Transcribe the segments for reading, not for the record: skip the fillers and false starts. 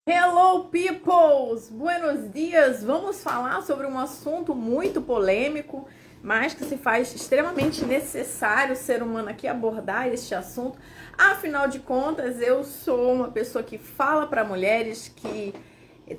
Hello, peoples! Buenos dias! Vamos falar sobre um assunto muito polêmico, mas que se faz extremamente necessário o ser humano aqui abordar este assunto. Afinal de contas, eu sou uma pessoa que fala para mulheres, que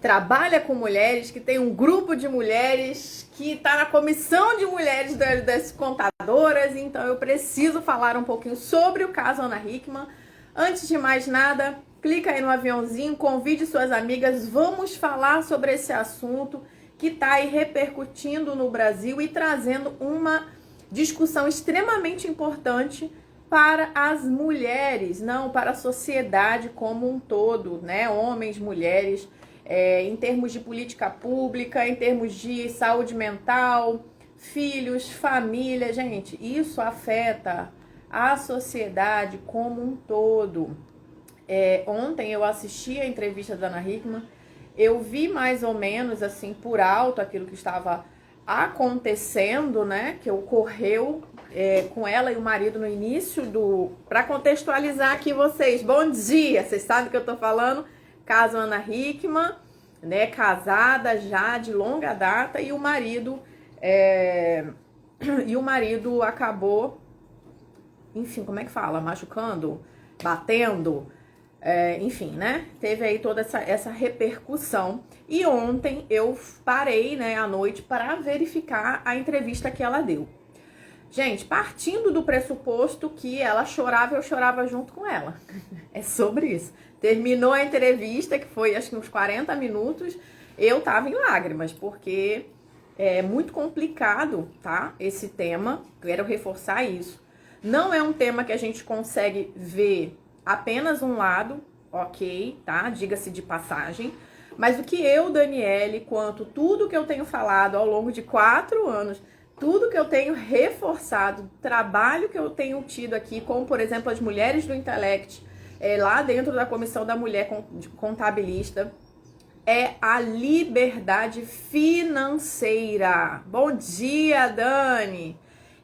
trabalha com mulheres, que tem um grupo de mulheres, que está na comissão de mulheres das contadoras, então eu preciso falar um pouquinho sobre o caso Ana Hickman. Antes de mais nada, clica aí no aviãozinho, convide suas amigas, vamos falar sobre esse assunto que está aí repercutindo no Brasil e trazendo uma discussão extremamente importante para as mulheres, não para a sociedade como um todo, né? Homens, mulheres, em termos de política pública, em termos de saúde mental, filhos, família, gente, isso afeta a sociedade como um todo. Ontem eu assisti a entrevista da Ana Hickman, eu vi mais ou menos assim por alto aquilo que estava acontecendo, né, que ocorreu com ela e o marido no início para contextualizar aqui vocês, bom dia, vocês sabem que eu tô falando, caso Ana Hickman, né, casada já de longa data e o marido acabou, enfim, como é que fala? Machucando, batendo, enfim, né? Teve aí toda essa repercussão. E ontem eu parei, né, à noite para verificar a entrevista que ela deu. Gente, partindo do pressuposto que ela chorava, eu chorava junto com ela. É sobre isso. Terminou a entrevista, que foi acho que uns 40 minutos, eu tava em lágrimas, porque é muito complicado, tá? Esse tema, quero reforçar isso. Não é um tema que a gente consegue ver apenas um lado, ok, tá? Diga-se de passagem. Mas o que eu, Daniele, quanto tudo que eu tenho falado ao longo de 4 anos, tudo que eu tenho reforçado, trabalho que eu tenho tido aqui, como por exemplo as mulheres do Intellect, lá dentro da comissão da mulher contabilista, é a liberdade financeira. Bom dia, Dani!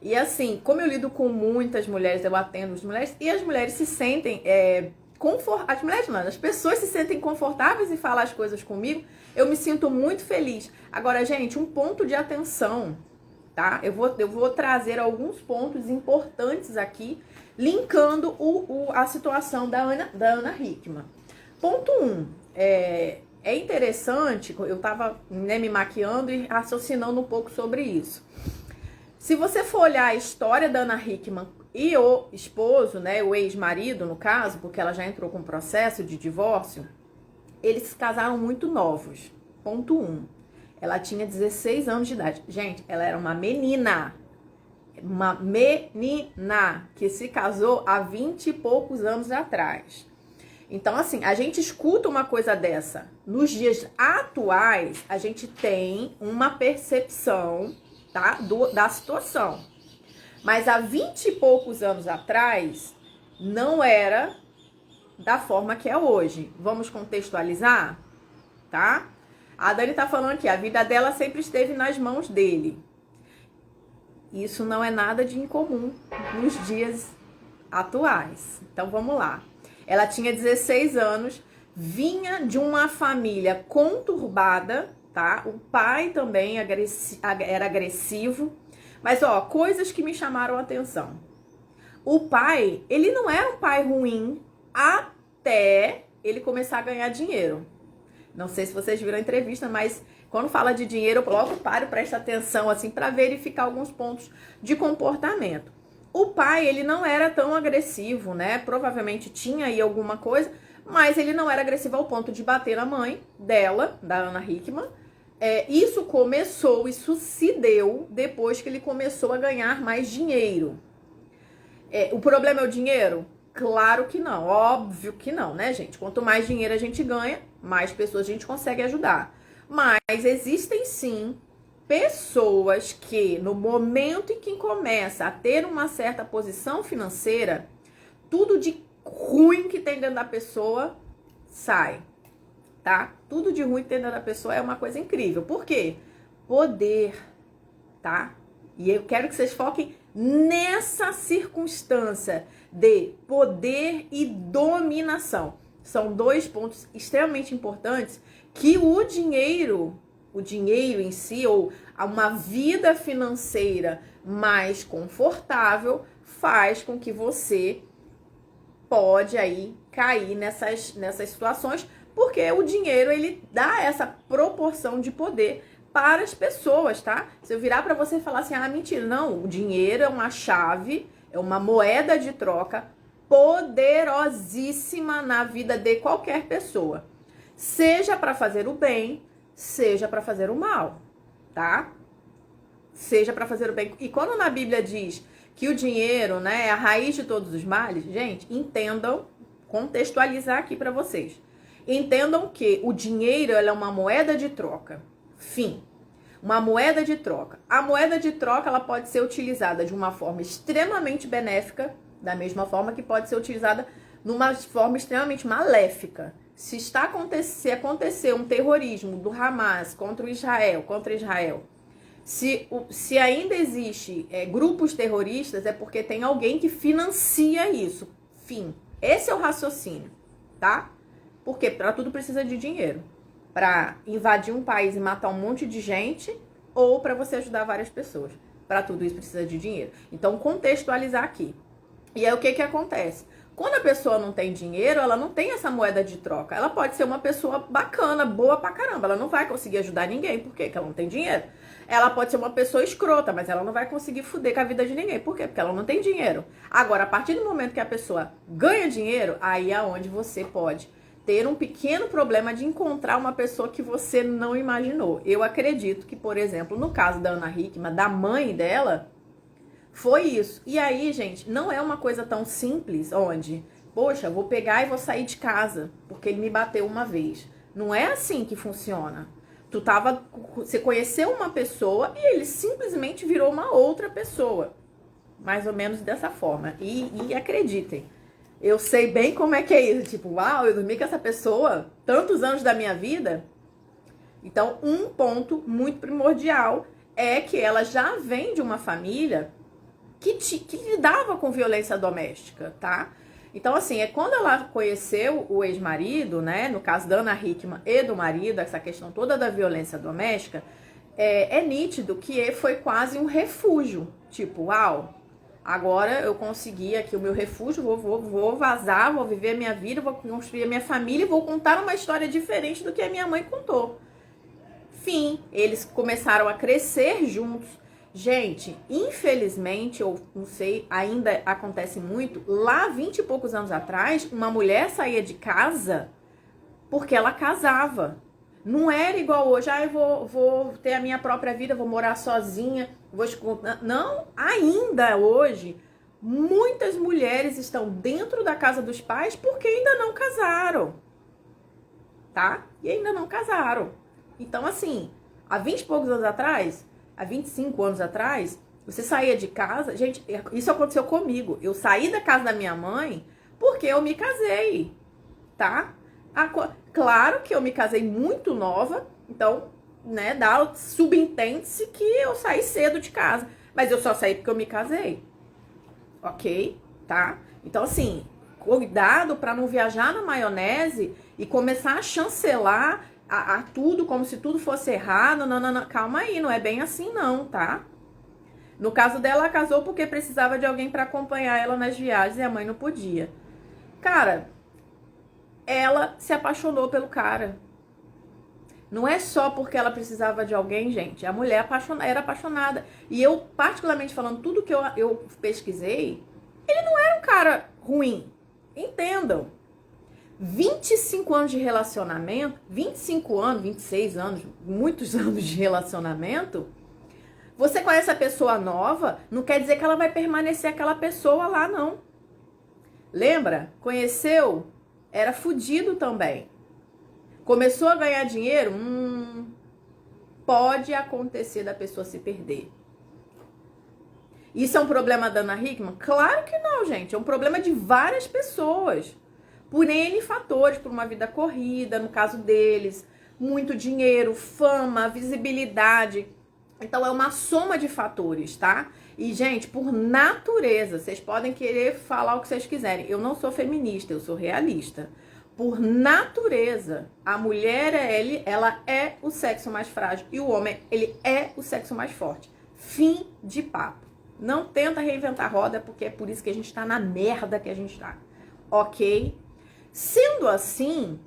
E assim, como eu lido com muitas mulheres, eu atendo as mulheres, e as mulheres se sentem as mulheres não, as pessoas se sentem confortáveis em falar as coisas comigo, eu me sinto muito feliz. Agora, gente, um ponto de atenção, tá? Eu vou trazer alguns pontos importantes aqui, linkando a situação da Ana Hickman. Ponto 1, é interessante, eu tava, né, me maquiando e raciocinando um pouco sobre isso. Se você for olhar a história da Ana Hickman e o esposo, né, o ex-marido no caso, porque ela já entrou com um processo de divórcio, eles se casaram muito novos. Ponto 1. Ela tinha 16 anos de idade. Gente, ela era uma menina que se casou há 20 e poucos anos atrás. Então, assim, a gente escuta uma coisa dessa. Nos dias atuais, a gente tem uma percepção, tá, da situação. Mas há 20 e poucos anos atrás, não era da forma que é hoje. Vamos contextualizar, tá? A Dani tá falando aqui, a vida dela sempre esteve nas mãos dele. Isso não é nada de incomum nos dias atuais. Então, vamos lá. Ela tinha 16 anos, vinha de uma família conturbada, tá? O pai também era agressivo. Mas, ó, coisas que me chamaram a atenção. O pai, ele não era um pai ruim até ele começar a ganhar dinheiro. Não sei se vocês viram a entrevista, mas quando fala de dinheiro, eu logo paro, presto atenção, assim, para verificar alguns pontos de comportamento. O pai, ele não era tão agressivo, né? Provavelmente tinha aí alguma coisa, mas ele não era agressivo ao ponto de bater na mãe dela, da Ana Hickman. Isso se deu depois que ele começou a ganhar mais dinheiro. O problema é o dinheiro? Claro que não, óbvio que não, né, gente? Quanto mais dinheiro a gente ganha, mais pessoas a gente consegue ajudar. Mas existem sim pessoas que, no momento em que começa a ter uma certa posição financeira, tudo de ruim que tem dentro da pessoa sai, tá? Tudo de ruim que tem dentro da pessoa é uma coisa incrível. Por quê? Poder, tá? E eu quero que vocês foquem nessa circunstância de poder e dominação. são dois pontos extremamente importantes que o dinheiro em si, ou uma vida financeira mais confortável, faz com que você pode aí cair nessas situações, porque o dinheiro, ele dá essa proporção de poder para as pessoas, tá? Se eu virar para você e falar assim, mentira, não, o dinheiro é uma chave, é uma moeda de troca poderosíssima na vida de qualquer pessoa, seja para fazer o bem, seja para fazer o mal, tá? Seja para fazer o bem. E quando na Bíblia diz que o dinheiro, né, é a raiz de todos os males, gente, entendam, contextualizar aqui para vocês. Entendam que o dinheiro, ela é uma moeda de troca. Fim. Uma moeda de troca. A moeda de troca, ela pode ser utilizada de uma forma extremamente benéfica, da mesma forma que pode ser utilizada numa forma extremamente maléfica. Se acontecer um terrorismo do Hamas contra Israel, se ainda existe grupos terroristas, é porque tem alguém que financia isso. Fim. Esse é o raciocínio, tá? Porque para tudo precisa de dinheiro. Para invadir um país e matar um monte de gente, ou para você ajudar várias pessoas. Para tudo isso precisa de dinheiro. Então, contextualizar aqui. E aí, o que acontece? Quando a pessoa não tem dinheiro, ela não tem essa moeda de troca. Ela pode ser uma pessoa bacana, boa pra caramba. Ela não vai conseguir ajudar ninguém. Por quê? Porque ela não tem dinheiro. Ela pode ser uma pessoa escrota, mas ela não vai conseguir fuder com a vida de ninguém. Por quê? Porque ela não tem dinheiro. Agora, a partir do momento que a pessoa ganha dinheiro, aí é onde você pode ter um pequeno problema de encontrar uma pessoa que você não imaginou. Eu acredito que, por exemplo, no caso da Ana Hickman, da mãe dela, foi isso. E aí, gente, não é uma coisa tão simples, onde, poxa, vou pegar e vou sair de casa, porque ele me bateu uma vez. Não é assim que funciona. Você conheceu uma pessoa e ele simplesmente virou uma outra pessoa. Mais ou menos dessa forma. E acreditem, eu sei bem como é que é isso. Tipo, uau, eu dormi com essa pessoa tantos anos da minha vida. Então, um ponto muito primordial é que ela já vem de uma família que lidava com violência doméstica, tá? Então, assim, quando ela conheceu o ex-marido, né? No caso da Ana Hickman e do marido, essa questão toda da violência doméstica, é nítido que foi quase um refúgio. Tipo, uau, agora eu consegui aqui o meu refúgio, vou vazar, vou viver a minha vida, vou construir a minha família e vou contar uma história diferente do que a minha mãe contou. Fim, eles começaram a crescer juntos. Gente, infelizmente, eu não sei, ainda acontece muito, lá 20 e poucos anos atrás, uma mulher saía de casa porque ela casava. Não era igual hoje, eu vou ter a minha própria vida, vou morar sozinha, não, ainda hoje, muitas mulheres estão dentro da casa dos pais porque ainda não casaram, tá? E ainda não casaram. Então, assim, há 20 e poucos anos atrás, há 25 anos atrás, você saía de casa... Gente, isso aconteceu comigo. Eu saí da casa da minha mãe porque eu me casei, tá? Claro que eu me casei muito nova, então, né, subentende-se que eu saí cedo de casa. Mas eu só saí porque eu me casei, ok? Tá? Então, assim, cuidado para não viajar na maionese e começar a chancelar a tudo, como se tudo fosse errado. Não, calma aí, não é bem assim não, tá? No caso dela, ela casou porque precisava de alguém para acompanhar ela nas viagens e a mãe não podia. Cara, ela se apaixonou pelo cara. Não é só porque ela precisava de alguém, gente. A mulher era apaixonada. E eu, particularmente falando, tudo que eu pesquisei, ele não era um cara ruim. Entendam. 25 anos de relacionamento, 25 anos, 26 anos, muitos anos de relacionamento, você conhece a pessoa nova, não quer dizer que ela vai permanecer aquela pessoa lá, não. Lembra? Conheceu? Era fudido também. Começou a ganhar dinheiro? Pode acontecer da pessoa se perder. Isso é um problema da Ana Hickman? Claro que não, gente. É um problema de várias pessoas. Por N fatores, por uma vida corrida, no caso deles, muito dinheiro, fama, visibilidade. Então, é uma soma de fatores, tá? E, gente, por natureza, vocês podem querer falar o que vocês quiserem. Eu não sou feminista, eu sou realista. Por natureza, a mulher, ela é o sexo mais frágil e o homem, ele é o sexo mais forte. Fim de papo. Não tenta reinventar a roda, porque é por isso que a gente tá na merda que a gente tá. Ok? Sendo assim,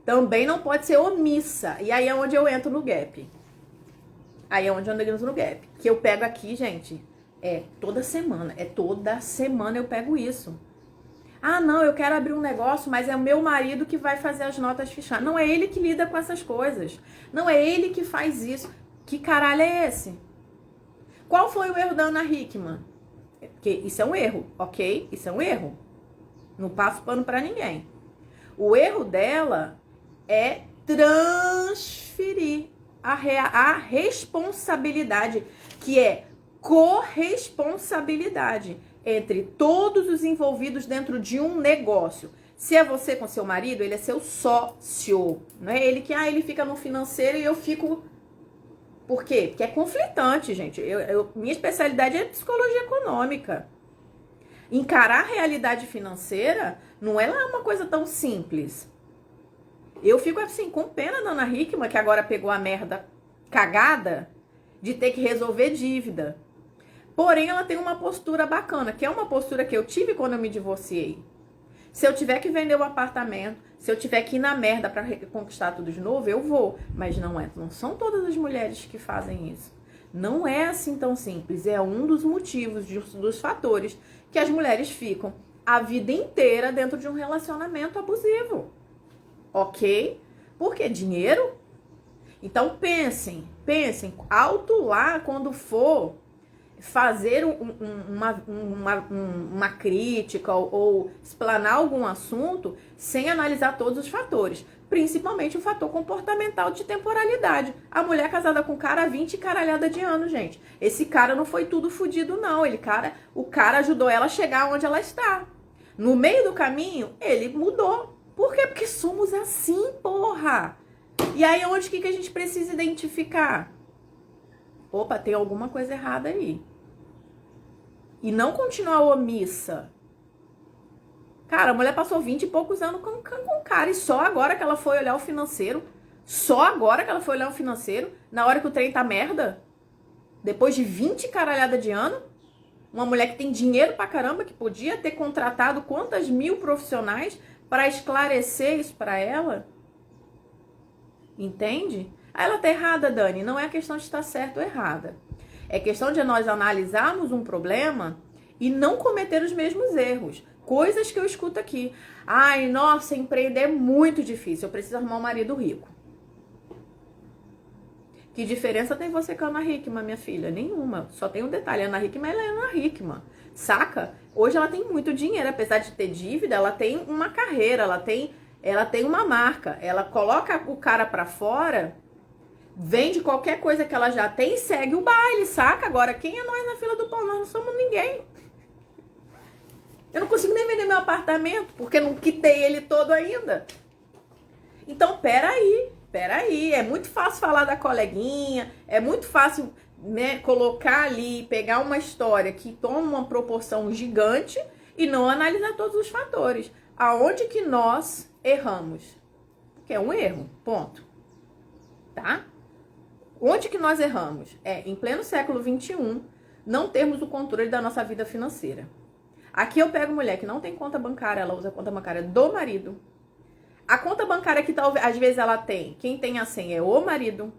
também não pode ser omissa. E aí é onde eu entro no gap. Aí é onde eu entro no gap. Que eu pego aqui, gente, toda semana. Toda semana eu pego isso. Ah, não, eu quero abrir um negócio, mas é o meu marido que vai fazer as notas fiscais. Não é ele que lida com essas coisas. Não é ele que faz isso. Que caralho é esse? Qual foi o erro da Ana Hickman? Porque isso é um erro, ok? Isso é um erro. Não passo pano pra ninguém. O erro dela é transferir a responsabilidade, que é corresponsabilidade entre todos os envolvidos dentro de um negócio. Se é você com seu marido, ele é seu sócio. Não é ele que ele fica no financeiro e eu fico... Por quê? Porque é conflitante, gente. Minha especialidade é psicologia econômica. Encarar a realidade financeira não é lá uma coisa tão simples. Eu fico assim, com pena da Ana Hickman, que agora pegou a merda cagada de ter que resolver dívida. Porém, ela tem uma postura bacana, que é uma postura que eu tive quando eu me divorciei. Se eu tiver que vender o apartamento, se eu tiver que ir na merda pra conquistar tudo de novo, eu vou. Mas não são todas as mulheres que fazem isso. Não é assim tão simples. É um dos motivos, dos fatores que as mulheres ficam a vida inteira dentro de um relacionamento abusivo. Ok? Porque dinheiro? Então pensem, alto lá quando for fazer uma crítica ou explanar algum assunto sem analisar todos os fatores, principalmente o fator comportamental de temporalidade. A mulher casada com o cara há 20 caralhada de anos, gente. Esse cara não foi tudo fudido, não. O cara ajudou ela a chegar onde ela está. No meio do caminho, ele mudou. Por quê? Porque somos assim, porra! E aí, onde que a gente precisa identificar? Opa, tem alguma coisa errada aí. E não continuar omissa. Cara, a mulher passou 20 e poucos anos com o cara. E só agora que ela foi olhar o financeiro. Na hora que o trem tá merda. Depois de 20 caralhada de ano. Uma mulher que tem dinheiro pra caramba. Que podia ter contratado quantas mil profissionais para esclarecer isso pra ela. Entende? Aí ela tá errada, Dani. Não é questão de estar certo ou errada. É questão de nós analisarmos um problema e não cometer os mesmos erros. Coisas que eu escuto aqui. Ai, nossa, empreender é muito difícil. Eu preciso arrumar um marido rico. Que diferença tem você com a Ana Hickman, minha filha? Nenhuma. Só tem um detalhe. A Ana Hickman, ela é Ana Hickman. Saca? Hoje ela tem muito dinheiro. Apesar de ter dívida, ela tem uma carreira. Ela tem uma marca. Ela coloca o cara pra fora... Vende qualquer coisa que ela já tem e segue o baile, saca? Agora, quem é nós na fila do pão? Nós não somos ninguém. Eu não consigo nem vender meu apartamento, porque não quitei ele todo ainda. Então, peraí. É muito fácil falar da coleguinha, é muito fácil, né, colocar ali, pegar uma história que toma uma proporção gigante e não analisar todos os fatores. Aonde que nós erramos? Que é um erro, ponto. Tá? Onde que nós erramos? Em pleno século XXI, não termos o controle da nossa vida financeira. Aqui eu pego mulher que não tem conta bancária, ela usa a conta bancária do marido. A conta bancária que talvez, às vezes ela tem, quem tem a senha é o marido.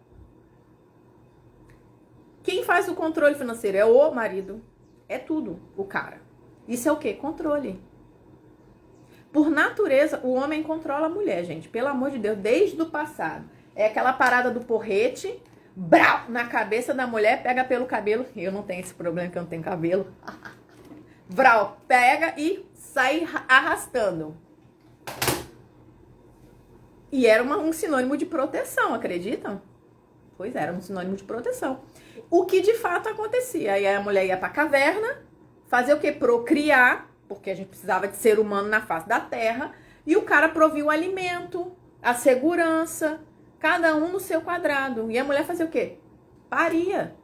Quem faz o controle financeiro é o marido. É tudo o cara. Isso é o quê? Controle. Por natureza, o homem controla a mulher, gente. Pelo amor de Deus, desde o passado. É aquela parada do porrete... Brau, na cabeça da mulher, pega pelo cabelo. Eu não tenho esse problema que eu não tenho cabelo. Brau, pega e sai arrastando. E era um sinônimo de proteção, acreditam? Pois era um sinônimo de proteção. O que de fato acontecia. Aí a mulher ia pra caverna, fazer o quê? Procriar, porque a gente precisava de ser humano na face da terra. E o cara provia o alimento, a segurança... Cada um no seu quadrado. E a mulher fazia o quê? Paria.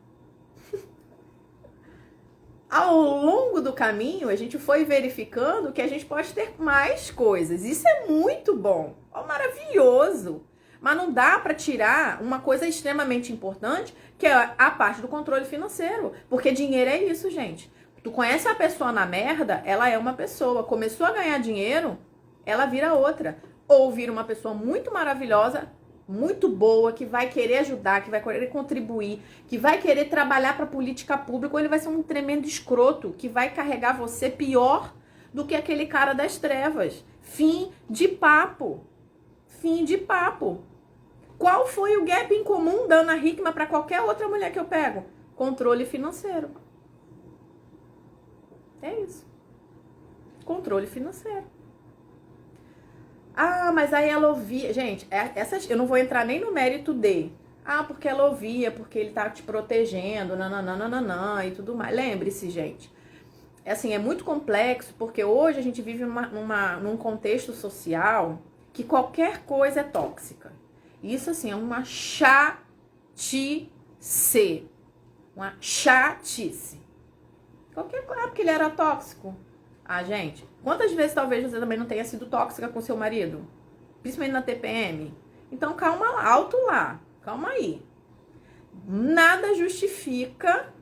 ao longo do caminho, a gente foi verificando que a gente pode ter mais coisas. Isso é muito bom, é maravilhoso. Mas não dá para tirar uma coisa extremamente importante, que é a parte do controle financeiro. Porque dinheiro é isso, gente. Tu conhece a pessoa na merda, ela é uma pessoa. Começou a ganhar dinheiro, ela vira outra. Ou vira uma pessoa muito maravilhosa, muito boa, que vai querer ajudar, que vai querer contribuir, que vai querer trabalhar para política pública, ou ele vai ser um tremendo escroto, que vai carregar você pior do que aquele cara das trevas. Fim de papo. Fim de papo. Qual foi o gap em comum da Ana Hickman para qualquer outra mulher que eu pego? Controle financeiro. É isso. Controle financeiro. Ah, mas aí ela ouvia. Gente, eu não vou entrar nem no mérito de. Ah, porque ela ouvia, porque ele tá te protegendo, nananana e tudo mais. Lembre-se, gente. Assim, é muito complexo, porque hoje a gente vive num contexto social que qualquer coisa é tóxica. Isso, assim, é uma chatice. Uma chatice. Qualquer coisa. Ah, porque ele era tóxico. Ah, gente, quantas vezes talvez você também não tenha sido tóxica com seu marido? Principalmente na TPM. Então, calma lá, alto lá. Calma aí. Nada justifica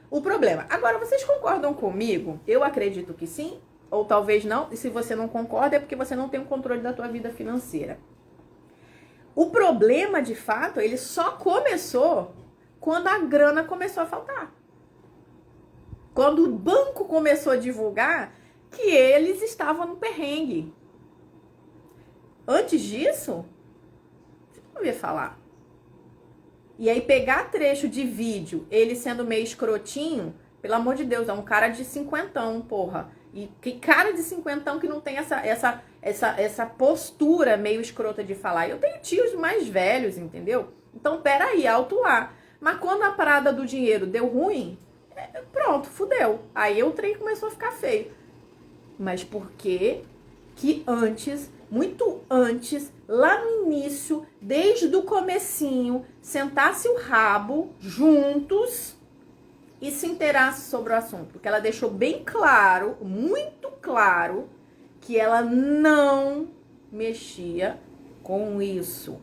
o problema. Agora, vocês concordam comigo? Eu acredito que sim, ou talvez não. E se você não concorda, é porque você não tem o controle da tua vida financeira. O problema, de fato, ele só começou quando a grana começou a faltar. Quando o banco começou a divulgar que eles estavam no perrengue. Antes disso, você não ouvia falar. E aí pegar trecho de vídeo, ele sendo meio escrotinho, pelo amor de Deus, é um cara de cinquentão, porra. E que cara de cinquentão que não tem essa postura meio escrota de falar. Eu tenho tios mais velhos, entendeu? Então, peraí, alto lá. Mas quando a parada do dinheiro deu ruim, pronto, fudeu. Aí o trem começou a ficar feio. Mas por que antes, muito antes, lá no início, desde o comecinho, sentasse o rabo juntos e se inteirasse sobre o assunto? Porque ela deixou bem claro, muito claro, que ela não mexia com isso.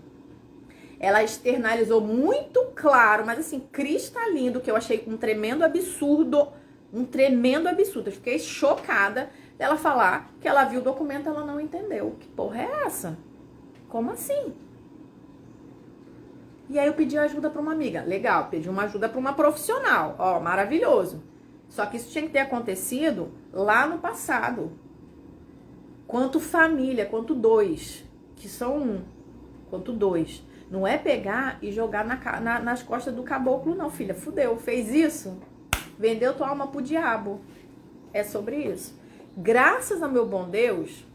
Ela externalizou muito claro, mas assim, cristalino, que eu achei um tremendo absurdo. Um tremendo absurdo. Eu fiquei chocada dela falar que ela viu o documento e ela não entendeu. Que porra é essa? Como assim? E aí eu pedi ajuda para uma amiga. Legal, pedi uma ajuda para uma profissional. Ó, maravilhoso. Só que isso tinha que ter acontecido lá no passado. Quanto família, quanto dois. Que são um. Quanto dois. Não é pegar e jogar nas costas do caboclo, não, filha. Fudeu. Fez isso? Vendeu tua alma pro diabo. É sobre isso. Graças ao meu bom Deus,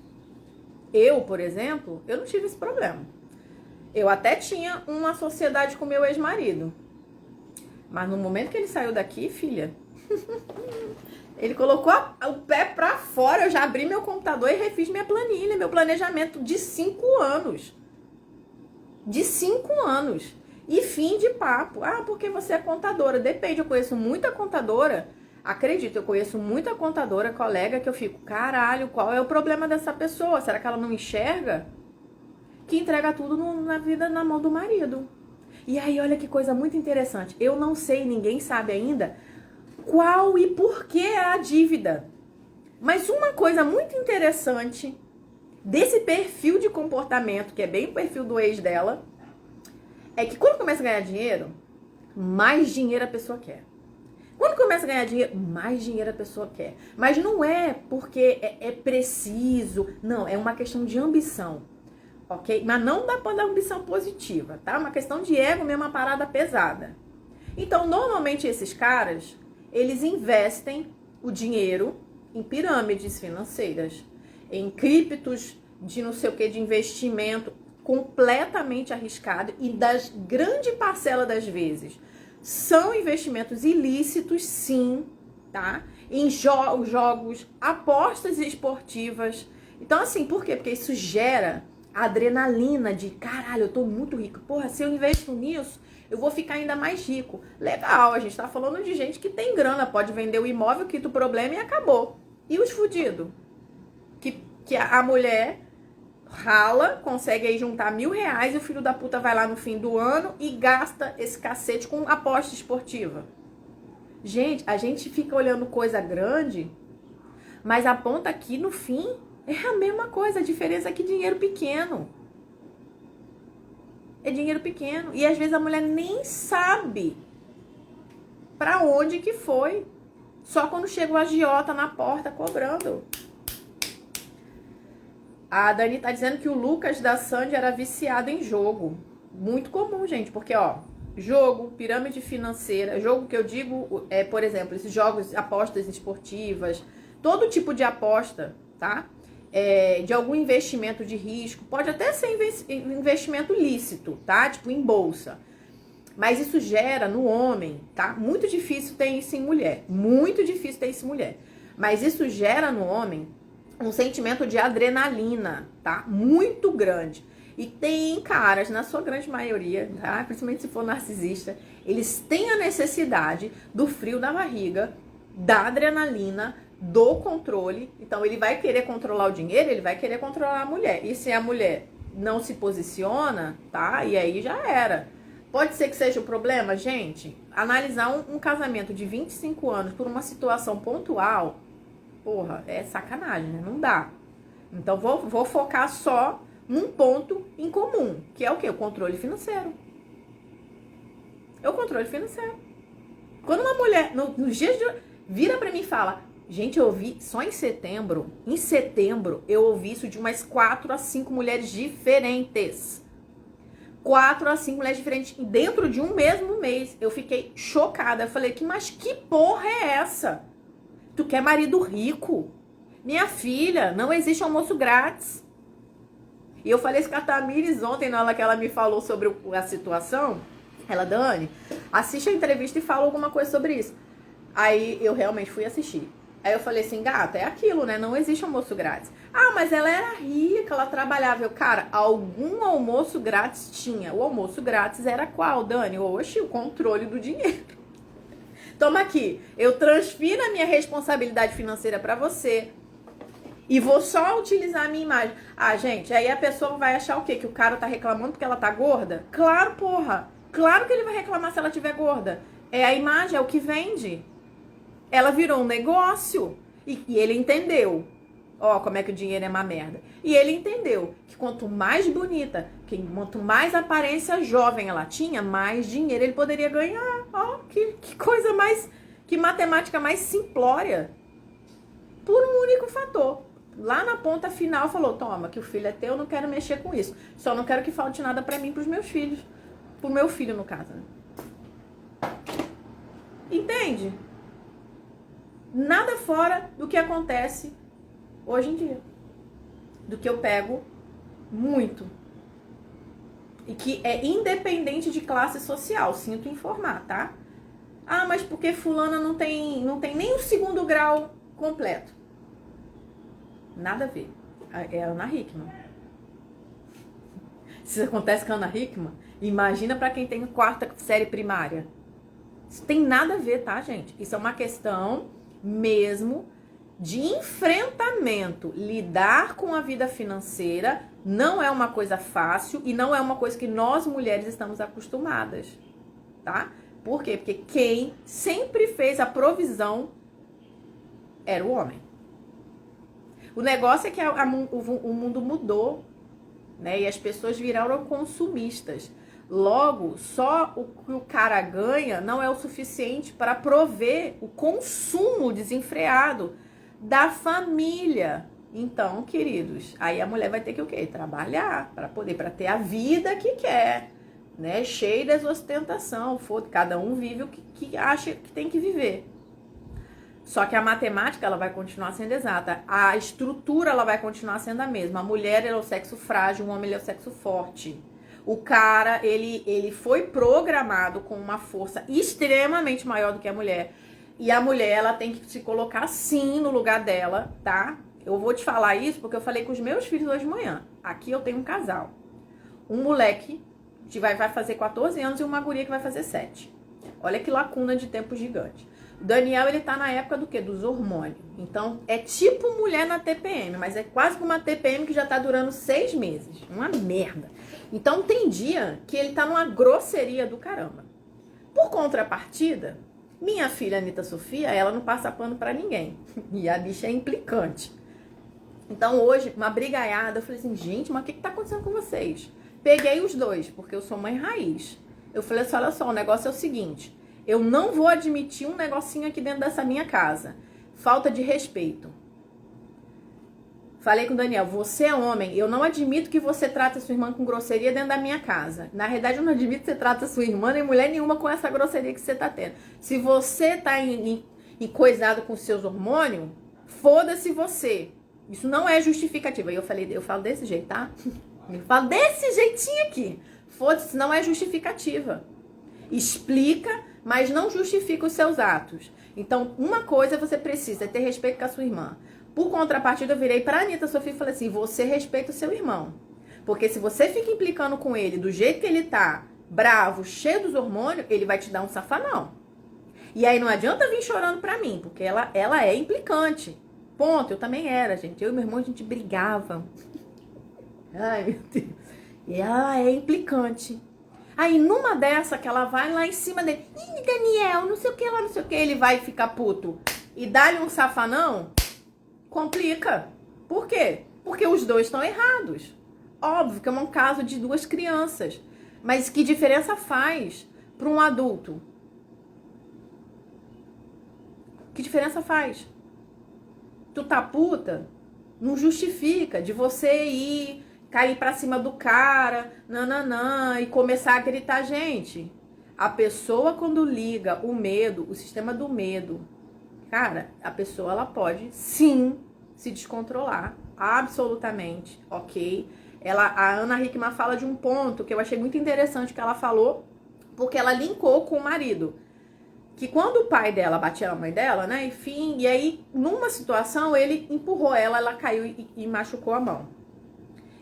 eu, por exemplo, eu não tive esse problema. Eu até tinha uma sociedade com meu ex-marido. Mas no momento que ele saiu daqui, filha, ele colocou o pé pra fora. Eu já abri meu computador e refiz minha planilha, meu planejamento de 5 anos. De 5 anos. E fim de papo. Ah, porque você é contadora. Depende, eu conheço muita contadora. Acredito, eu conheço muita contadora, colega, que eu fico, caralho, qual é o problema dessa pessoa? Será que ela não enxerga? Que entrega tudo na vida na mão do marido. E aí, olha que coisa muito interessante. Eu não sei, ninguém sabe ainda qual e por que é a dívida. Mas uma coisa muito interessante desse perfil de comportamento, que é bem o perfil do ex dela, é que quando começa a ganhar dinheiro, mais dinheiro a pessoa quer. Quando começa a ganhar dinheiro, mais dinheiro a pessoa quer. Mas não é porque é preciso, não, é uma questão de ambição, ok? Mas não dá pra dar ambição positiva, tá? Uma questão de ego mesmo, uma parada pesada. Então, normalmente esses caras, eles investem o dinheiro em pirâmides financeiras, em criptos de não sei o que, de investimento completamente arriscado, e das grande parcela das vezes são investimentos ilícitos, sim, tá? Em jogos, apostas esportivas. Então, assim, por quê? Porque isso gera A adrenalina de, caralho, eu tô muito rico. Porra, se eu investo nisso, eu vou ficar ainda mais rico. Legal, a gente tá falando de gente que tem grana, pode vender o imóvel, quita o problema e acabou. E os fudidos? Que a mulher rala, consegue aí juntar R$1.000 e o filho da puta vai lá no fim do ano e gasta esse cacete com aposta esportiva. Gente, a gente fica olhando coisa grande, mas a ponta aqui no fim é a mesma coisa, a diferença é que dinheiro pequeno. É dinheiro pequeno. E às vezes a mulher nem sabe pra onde que foi. Só quando chega o agiota na porta cobrando. A Dani tá dizendo que o Lucas da Sandy era viciado em jogo. Muito comum, gente, porque, ó, jogo, pirâmide financeira, jogo que eu digo é, por exemplo, esses jogos, apostas esportivas, todo tipo de aposta, tá? De algum investimento de risco, pode até ser investimento lícito, tá? Tipo em bolsa. Mas isso gera no homem, tá? Muito difícil ter isso em mulher. Muito difícil ter isso em mulher. Mas isso gera no homem um sentimento de adrenalina, tá? Muito grande. E tem caras, na sua grande maioria, tá? Principalmente se for narcisista, eles têm a necessidade do frio da barriga, da adrenalina, do controle. Então ele vai querer controlar o dinheiro, ele vai querer controlar a mulher. E se a mulher não se posiciona, tá? E aí já era. Pode ser que seja o problema, gente. Analisar um casamento de 25 anos por uma situação pontual, porra, é sacanagem, né? Não dá. Então vou focar só num ponto em comum, que é o quê? O controle financeiro. É o controle financeiro. Quando uma mulher, nos dias de... vira pra mim e fala, gente, eu ouvi só em setembro, eu ouvi isso de umas 4 a 5 mulheres diferentes. 4 a 5 mulheres diferentes dentro de um mesmo mês. Eu fiquei chocada. Eu falei, mas que porra é essa? Tu quer marido rico? Minha filha, não existe almoço grátis. E eu falei isso com a Tamires ontem, na hora que ela me falou sobre a situação. Ela, Dani, assiste a entrevista e fala alguma coisa sobre isso. Aí eu realmente fui assistir. Aí eu falei assim, gata, é aquilo, né? Não existe almoço grátis. Ah, mas ela era rica, ela trabalhava. Eu, cara, algum almoço grátis tinha. O almoço grátis era qual, Dani? Oxe, o controle do dinheiro. Toma aqui, eu transfiro a minha responsabilidade financeira pra você e vou só utilizar a minha imagem. Ah, gente, aí a pessoa vai achar o quê? Que o cara tá reclamando porque ela tá gorda? Claro, porra. Claro que ele vai reclamar se ela tiver gorda. É a imagem, é o que vende. Ela virou um negócio e ele entendeu. Ó, como é que o dinheiro é uma merda. E ele entendeu que quanto mais bonita, quanto mais aparência jovem ela tinha, mais dinheiro ele poderia ganhar. Ó, que coisa mais, que matemática mais simplória. Por um único fator. Lá na ponta final falou, toma, que o filho é teu, eu não quero mexer com isso. Só não quero que falte nada pra mim e pros meus filhos. Pro meu filho, no caso, né? Entende? Nada fora do que acontece hoje em dia. Do que eu pego muito. E que é independente de classe social, sinto informar, tá? Ah, mas porque fulana não tem nem o 2º grau completo. Nada a ver. É a Ana Hickman. Se isso acontece com a Ana Hickman, imagina pra quem tem 4ª série primária. Isso tem nada a ver, tá, gente? Isso é uma questão mesmo de enfrentamento. Lidar com a vida financeira não é uma coisa fácil e não é uma coisa que nós mulheres estamos acostumadas, tá? Por quê? Porque quem sempre fez a provisão era o homem. O negócio é que o mundo mudou, né? E as pessoas viraram consumistas. Logo, só o que o cara ganha não é o suficiente para prover o consumo desenfreado da família. Então, queridos, aí a mulher vai ter que o quê? Trabalhar para ter a vida que quer, né? Cheio de ostentação, cada um vive o que acha que tem que viver. Só que a matemática, ela vai continuar sendo exata. A estrutura, ela vai continuar sendo a mesma. A mulher, ela é o sexo frágil, o homem, ele é o sexo forte. O cara, ele foi programado com uma força extremamente maior do que a mulher. E a mulher, ela tem que se colocar sim no lugar dela, tá? eu vou te falar isso porque eu falei com os meus filhos hoje de manhã. Aqui eu tenho um casal. Um moleque que vai fazer 14 anos e uma guria que vai fazer 7. Olha que lacuna de tempo gigante. O Daniel, ele tá na época do quê? Dos hormônios. Então, é tipo mulher na TPM, mas é quase que uma TPM que já tá durando 6 meses. Uma merda. Então, tem dia que ele tá numa grosseria do caramba. Por contrapartida, minha filha Anitta Sofia, ela não passa pano pra ninguém. E a bicha é implicante. Então, hoje, uma brigaiada, eu falei assim, gente, mas o que tá acontecendo com vocês? Peguei os dois, porque eu sou mãe raiz. Eu falei assim, olha só, o negócio é o seguinte, eu não vou admitir um negocinho aqui dentro dessa minha casa. Falta de respeito. Falei com o Daniel, você é homem, eu não admito que você trata sua irmã com grosseria dentro da minha casa. Na realidade, eu não admito que você trata sua irmã nem mulher nenhuma com essa grosseria que você tá tendo. Se você tá coisado com seus hormônios, foda-se você. Isso não é justificativa. E eu falo desse jeito, tá? Eu falo desse jeitinho aqui. Foda-se, não é justificativa. Explica, mas não justifica os seus atos. Então, uma coisa você precisa é ter respeito com a sua irmã. Por contrapartida, eu virei pra Anitta Sofia e falei assim, você respeita o seu irmão. Porque se você fica implicando com ele do jeito que ele tá, bravo, cheio dos hormônios, ele vai te dar um safanão. E aí não adianta vir chorando pra mim, porque ela é implicante. Ponto, eu também era, gente. Eu e meu irmão, a gente brigava. Ai, meu Deus. E ela é implicante. Aí, numa dessa, que ela vai lá em cima dele. Ih, Daniel, não sei o que lá, não sei o que. Ele vai ficar puto e dá-lhe um safanão, complica. Por quê? Porque os dois estão errados. Óbvio que é um caso de duas crianças. Mas que diferença faz para um adulto? Que diferença faz? Tu tá puta? Não justifica de você ir cair pra cima do cara, nananã, e começar a gritar. Gente, a pessoa quando liga o medo, o sistema do medo, cara, a pessoa ela pode sim se descontrolar, absolutamente, ok? A Ana Hickman fala de um ponto que eu achei muito interessante que ela falou, porque ela linkou com o marido. Que quando o pai dela batia na mãe dela, né, enfim, e aí numa situação ele empurrou ela caiu e machucou a mão.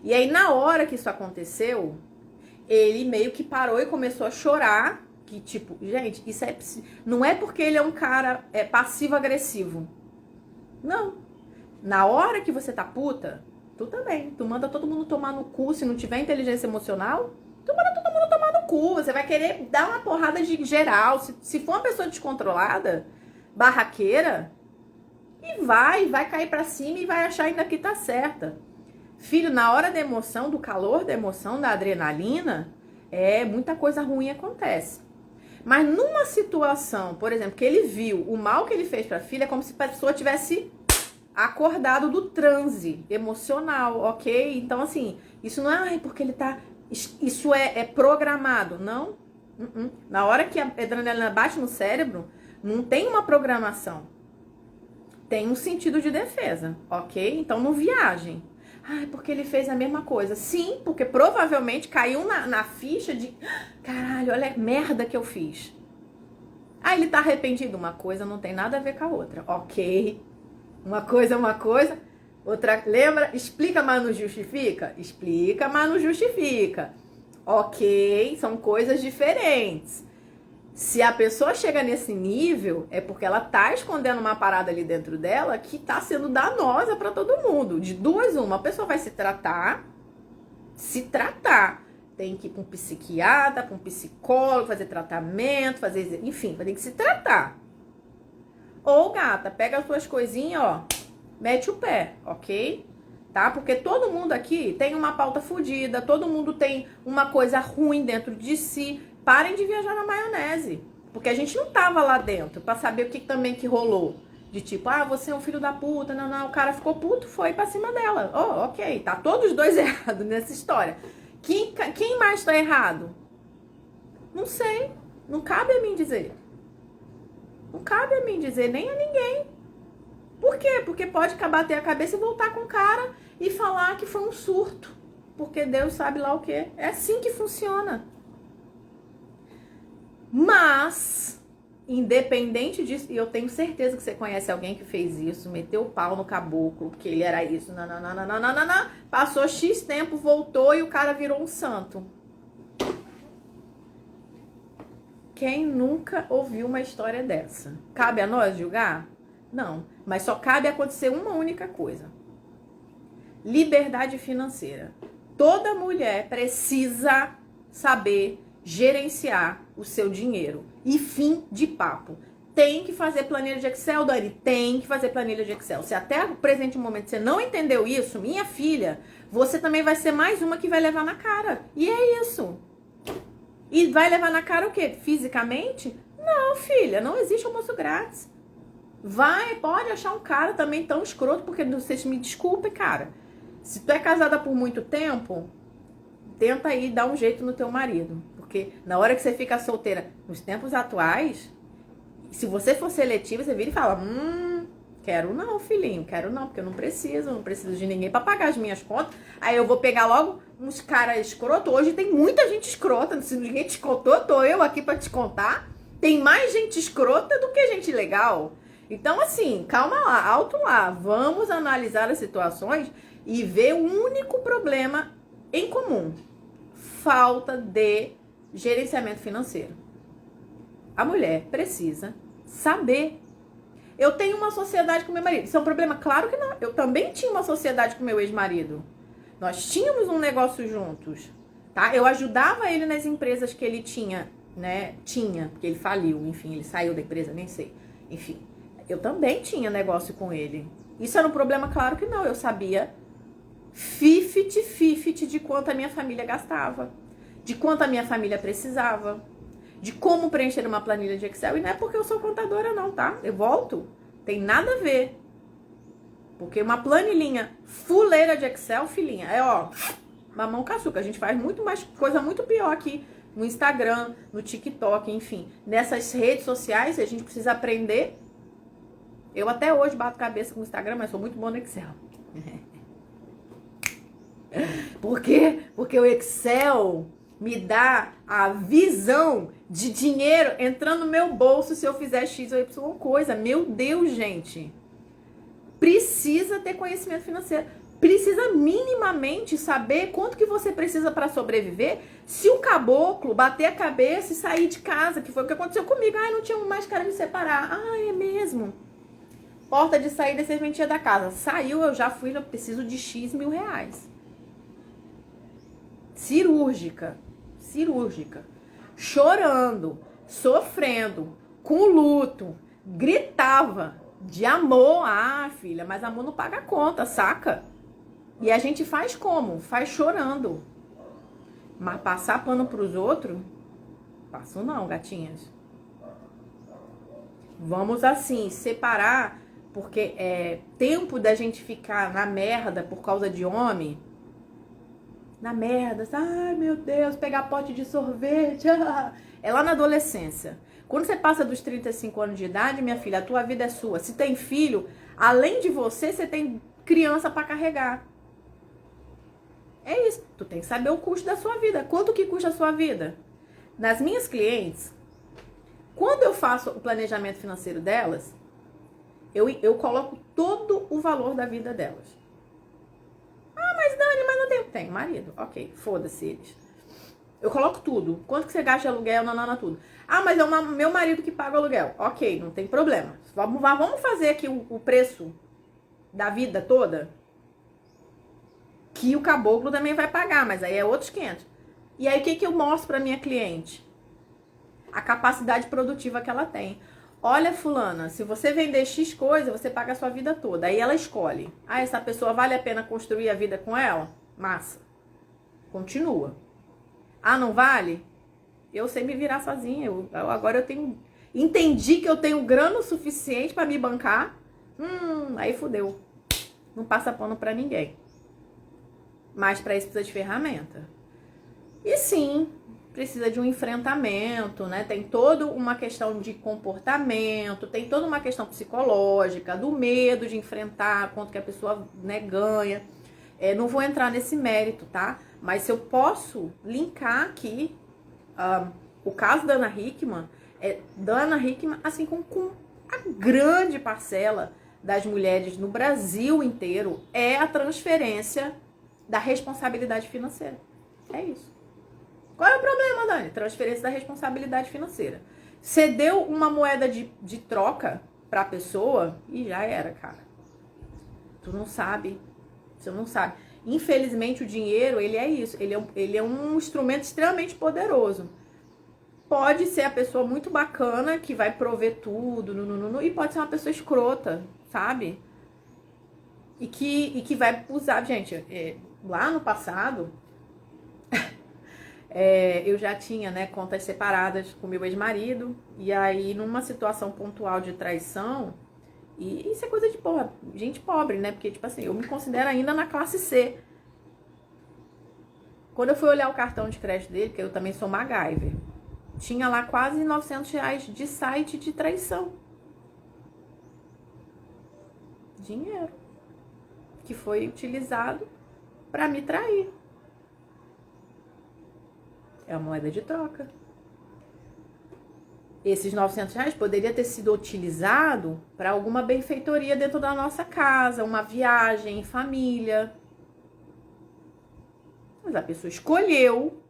E aí, na hora que isso aconteceu, ele meio que parou e começou a chorar. Que, tipo, gente, isso não é porque ele é um cara passivo-agressivo. Não. Na hora que você tá puta, tu também. Tu manda todo mundo tomar no cu. Se não tiver inteligência emocional, tu manda todo mundo tomar no cu. Você vai querer dar uma porrada de geral. Se for uma pessoa descontrolada, barraqueira, e vai cair pra cima e vai achar ainda que tá certa. Filho, na hora da emoção, do calor da emoção, da adrenalina, muita coisa ruim acontece. Mas numa situação, por exemplo, que ele viu o mal que ele fez pra filha, é como se a pessoa tivesse acordado do transe emocional, ok? Então, assim, isso não é porque ele tá... Isso é programado, não. Na hora que a adrenalina bate no cérebro, não tem uma programação. Tem um sentido de defesa, ok? Então, não viajem. Ai, porque ele fez a mesma coisa. Sim, porque provavelmente caiu na ficha de... Caralho, olha a merda que eu fiz. Ah, ele tá arrependido. Uma coisa não tem nada a ver com a outra. Ok. Uma coisa é uma coisa. Outra, lembra? Explica, mas não justifica? Explica, mas não justifica. Ok, são coisas diferentes. Se a pessoa chega nesse nível, é porque ela tá escondendo uma parada ali dentro dela que tá sendo danosa pra todo mundo. De duas, uma. A pessoa vai se tratar. Tem que ir pra um psiquiatra, pra um psicólogo, fazer tratamento, enfim, vai ter que se tratar. Ou, gata, pega as suas coisinhas, ó, mete o pé, ok? Tá? Porque todo mundo aqui tem uma pauta fodida, todo mundo tem uma coisa ruim dentro de si. Parem de viajar na maionese. Porque a gente não tava lá dentro pra saber o que também que rolou. De tipo, você é um filho da puta. Não, o cara ficou puto, foi pra cima dela. Oh, ok, tá todos dois errados nessa história. Quem mais tá errado? Não sei. Não cabe a mim dizer. Não cabe a mim dizer, nem a ninguém. Por quê? Porque pode bater a cabeça e voltar com o cara e falar que foi um surto. Porque Deus sabe lá o quê. É assim que funciona. Mas independente disso, e eu tenho certeza que você conhece alguém que fez isso, meteu o pau no caboclo, porque ele era isso, nananana, passou X tempo, voltou e o cara virou um santo. Quem nunca ouviu uma história dessa? Cabe a nós julgar? Não, mas só cabe acontecer uma única coisa. Liberdade financeira. Toda mulher precisa saber gerenciar o seu dinheiro. E fim de papo. Tem que fazer planilha de Excel, Dani? Tem que fazer planilha de Excel. Se até o presente momento você não entendeu isso, minha filha, você também vai ser mais uma que vai levar na cara. E é isso. E vai levar na cara o quê? Fisicamente? Não, filha, não existe almoço grátis. Pode achar um cara também tão escroto, porque vocês me desculpem, cara. Se tu é casada por muito tempo, tenta aí dar um jeito no teu marido. Porque na hora que você fica solteira, nos tempos atuais, se você for seletiva, você vira e fala, quero não, filhinho, quero não, porque eu não preciso de ninguém pra pagar as minhas contas. Aí eu vou pegar logo uns caras escroto. Hoje tem muita gente escrota, se ninguém te contou, tô eu aqui pra te contar. Tem mais gente escrota do que gente legal. Então assim, calma lá, alto lá, vamos analisar as situações e ver o único problema em comum. Falta de gerenciamento financeiro. A mulher precisa saber. Eu tenho uma sociedade com meu marido. Isso é um problema? Claro que não. Eu também tinha uma sociedade com meu ex-marido. Nós tínhamos um negócio juntos, tá? Eu ajudava ele nas empresas que ele tinha, né? Porque ele faliu, enfim, ele saiu da empresa, nem sei. Enfim, eu também tinha negócio com ele. Isso era um problema? Claro que não. Eu sabia 50 de quanto a minha família gastava, de quanto a minha família precisava, de como preencher uma planilha de Excel. E não é porque eu sou contadora não, tá? Eu volto. Tem nada a ver. Porque uma planilhinha fuleira de Excel, filhinha, é mamão com açúcar. A gente faz muito mais coisa muito pior aqui no Instagram, no TikTok, enfim. Nessas redes sociais, a gente precisa aprender. Eu até hoje bato cabeça com o Instagram, mas sou muito boa no Excel. Por quê? Porque o Excel me dá a visão de dinheiro entrando no meu bolso se eu fizer X ou Y coisa. Meu Deus, gente. Precisa ter conhecimento financeiro. Precisa minimamente saber quanto que você precisa para sobreviver. Se o caboclo bater a cabeça e sair de casa, que foi o que aconteceu comigo. Não tinha mais cara me separar. É mesmo. Porta de saída, serventia da casa. Saiu, eu já fui, eu preciso de X mil reais. Cirúrgica. Chorando, sofrendo, com luto, gritava de amor. Filha, mas amor não paga a conta, saca? E a gente faz como? Faz chorando. Mas passar pano pros outros? Passo não, gatinhas. Vamos assim, separar, porque é tempo da gente ficar na merda por causa de homem. Na merda, meu Deus, pegar pote de sorvete. É lá na adolescência. Quando você passa dos 35 anos de idade, minha filha, a tua vida é sua. Se tem filho, além de você, você tem criança pra carregar. É isso. Tu tem que saber o custo da sua vida. Quanto que custa a sua vida? Nas minhas clientes, quando eu faço o planejamento financeiro delas, eu coloco todo o valor da vida delas. Mas Dani, mas não tenho marido. Ok, foda-se eles. Eu coloco tudo. Quanto que você gasta de aluguel, tudo. Mas é meu marido que paga o aluguel. Ok, não tem problema. Vamos fazer aqui o preço da vida toda, que o caboclo também vai pagar, mas aí é outros 500. E aí o que eu mostro pra minha cliente? A capacidade produtiva que ela tem. Olha, fulana, se você vender X coisa, você paga a sua vida toda. Aí ela escolhe. Essa pessoa vale a pena construir a vida com ela? Massa. Continua. Não vale? Eu sei me virar sozinha. Agora eu tenho... Entendi que eu tenho grana o suficiente pra me bancar. Aí fudeu. Não passa pano pra ninguém. Mas pra isso precisa de ferramenta. E sim... precisa de um enfrentamento, né? Tem toda uma questão de comportamento, tem toda uma questão psicológica, do medo de enfrentar, quanto que a pessoa, né, ganha. Não vou entrar nesse mérito, tá? Mas eu posso linkar aqui o caso da Ana Hickman, Dana Hickman, assim com a grande parcela das mulheres no Brasil inteiro, é a transferência da responsabilidade financeira. É isso. Qual é o problema, Dani? Transferência da responsabilidade financeira. Você deu uma moeda de troca pra pessoa e já era, cara. Tu não sabe. Você não sabe. Infelizmente, o dinheiro, ele é isso. Ele é um instrumento extremamente poderoso. Pode ser a pessoa muito bacana, que vai prover tudo, e pode ser uma pessoa escrota, sabe? E que vai usar... Gente, lá no passado, eu já tinha, né, contas separadas com meu ex-marido. E aí, numa situação pontual de traição... E isso é coisa de porra, gente pobre, né? Porque, tipo assim, eu me considero ainda na classe C. Quando eu fui olhar o cartão de crédito dele, porque eu também sou MacGyver, tinha lá quase R$900 de site de traição. Dinheiro. Que foi utilizado pra me trair. É uma moeda de troca. Esses R$900 poderia ter sido utilizado para alguma benfeitoria dentro da nossa casa, uma viagem em família. Mas a pessoa escolheu,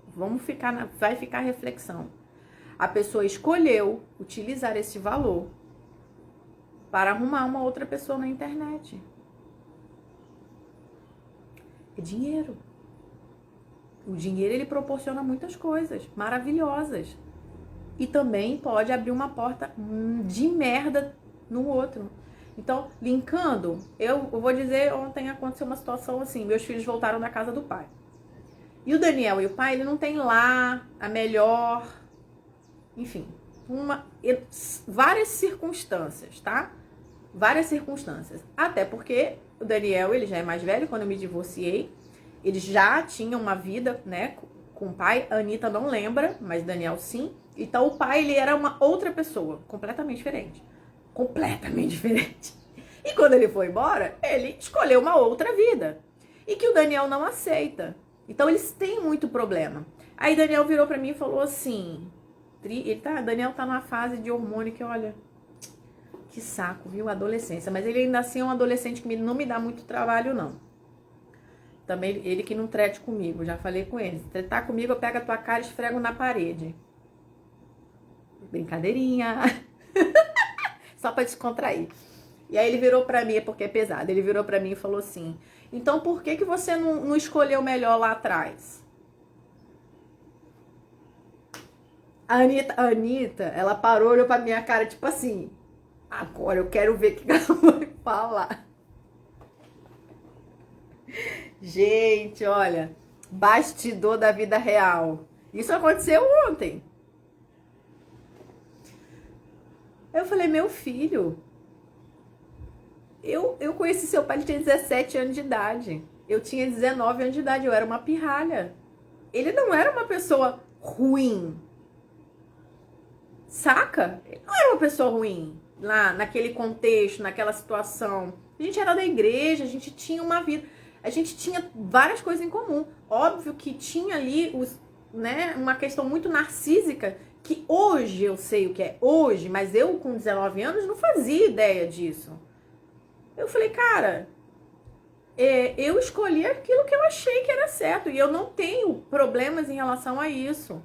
vai ficar a reflexão. A pessoa escolheu utilizar esse valor para arrumar uma outra pessoa na internet. É dinheiro. O dinheiro, ele proporciona muitas coisas maravilhosas. E também pode abrir uma porta de merda no outro. Então, linkando, eu vou dizer, ontem aconteceu uma situação assim, meus filhos voltaram da casa do pai. E o Daniel e o pai, ele não tem lá a melhor, enfim, várias circunstâncias, tá? Várias circunstâncias. Até porque o Daniel, ele já é mais velho, quando eu me divorciei, ele já tinha uma vida, né, com o pai. A Anitta não lembra, mas Daniel sim. Então o pai, ele era uma outra pessoa, completamente diferente. Completamente diferente. E quando ele foi embora, ele escolheu uma outra vida. E que o Daniel não aceita. Então eles têm muito problema. Aí Daniel virou pra mim e falou assim... Daniel tá numa fase de hormônio que, olha... Que saco, viu? Adolescência. Mas ele ainda assim é um adolescente que não me dá muito trabalho, não. Também ele que não trete comigo. Já falei com ele. Se tretar comigo, eu pego a tua cara e esfrego na parede. Brincadeirinha. Só pra descontrair. E aí ele virou pra mim, porque é pesado. Ele virou pra mim e falou assim... Então por que você não escolheu melhor lá atrás? A Anitta, ela parou, olhou pra minha cara, tipo assim... Agora eu quero ver o que ela vai falar. Gente, olha... Bastidor da vida real. Isso aconteceu ontem. Eu falei, meu filho... Eu conheci seu pai, ele tinha 17 anos de idade. Eu tinha 19 anos de idade, eu era uma pirralha. Ele não era uma pessoa ruim. Saca? Ele não era uma pessoa ruim. Lá, naquele contexto, naquela situação. A gente era da igreja, a gente tinha uma vida... A gente tinha várias coisas em comum. Óbvio que tinha ali uma questão muito narcísica, que hoje eu sei o que é hoje, mas eu com 19 anos não fazia ideia disso. Eu falei, cara, eu escolhi aquilo que eu achei que era certo. E eu não tenho problemas em relação a isso,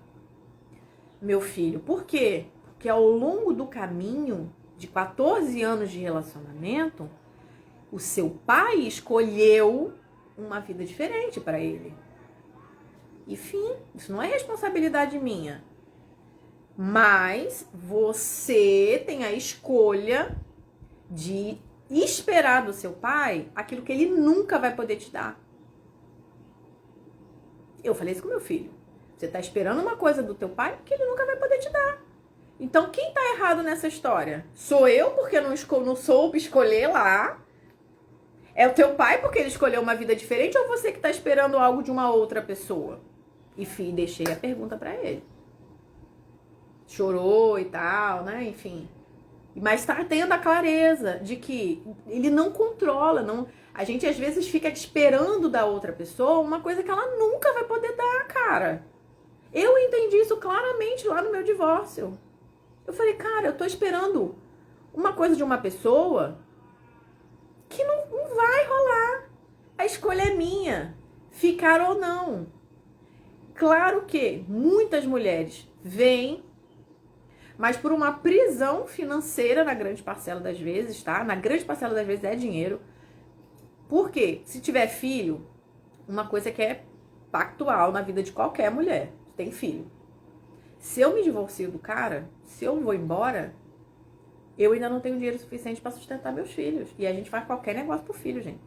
meu filho. Por quê? Porque ao longo do caminho de 14 anos de relacionamento, o seu pai escolheu uma vida diferente para ele. Enfim, isso não é responsabilidade minha. Mas você tem a escolha de esperar do seu pai aquilo que ele nunca vai poder te dar. Eu falei isso com meu filho. Você tá esperando uma coisa do teu pai que ele nunca vai poder te dar. Então, quem tá errado nessa história? Sou eu, porque não soube escolher lá? É o teu pai, porque ele escolheu uma vida diferente? Ou você que tá esperando algo de uma outra pessoa? E deixei a pergunta pra ele. Chorou e tal, né? Enfim... Mas tá tendo a clareza de que ele não controla. A gente às vezes fica esperando da outra pessoa uma coisa que ela nunca vai poder dar, cara. Eu entendi isso claramente lá no meu divórcio. Eu falei, cara, eu tô esperando uma coisa de uma pessoa que não vai rolar. A escolha é minha, ficar ou não. Claro que muitas mulheres vêm, mas por uma prisão financeira na grande parcela das vezes, tá? Na grande parcela das vezes é dinheiro. Por quê? Se tiver filho, uma coisa que é pactual na vida de qualquer mulher, tem filho. Se eu me divorcio do cara, se eu vou embora, eu ainda não tenho dinheiro suficiente para sustentar meus filhos. E a gente faz qualquer negócio pro filho, gente.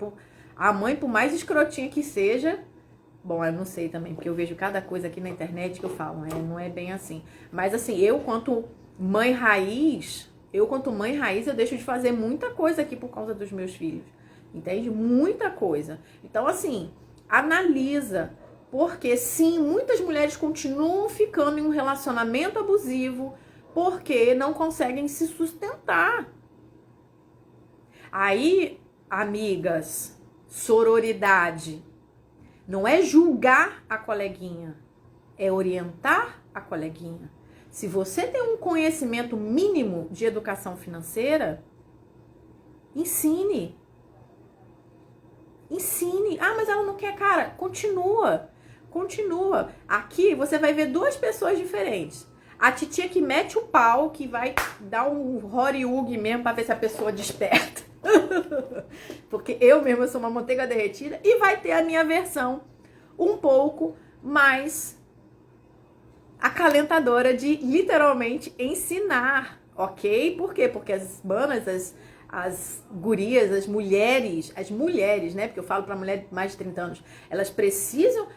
A mãe, por mais escrotinha que seja, bom, eu não sei também, porque eu vejo cada coisa aqui na internet que eu falo, não é bem assim. Mas assim, eu quanto mãe raiz, eu deixo de fazer muita coisa aqui por causa dos meus filhos. Entende? Muita coisa. Então, assim, analisa. Porque sim, muitas mulheres continuam ficando em um relacionamento abusivo porque não conseguem se sustentar. Aí, amigas, sororidade. Não é julgar a coleguinha, é orientar a coleguinha. Se você tem um conhecimento mínimo de educação financeira, ensine. Ensine. Ah, mas ela não quer, cara. Continua. Aqui você vai ver duas pessoas diferentes. A titia que mete o pau, que vai dar um horiúgue mesmo pra ver se a pessoa desperta. Porque eu mesma sou uma manteiga derretida. E vai ter a minha versão um pouco mais acalentadora de literalmente ensinar, ok? Por quê? Porque as manas, as gurias, as mulheres, né? Porque eu falo pra mulher de mais de 30 anos, elas precisam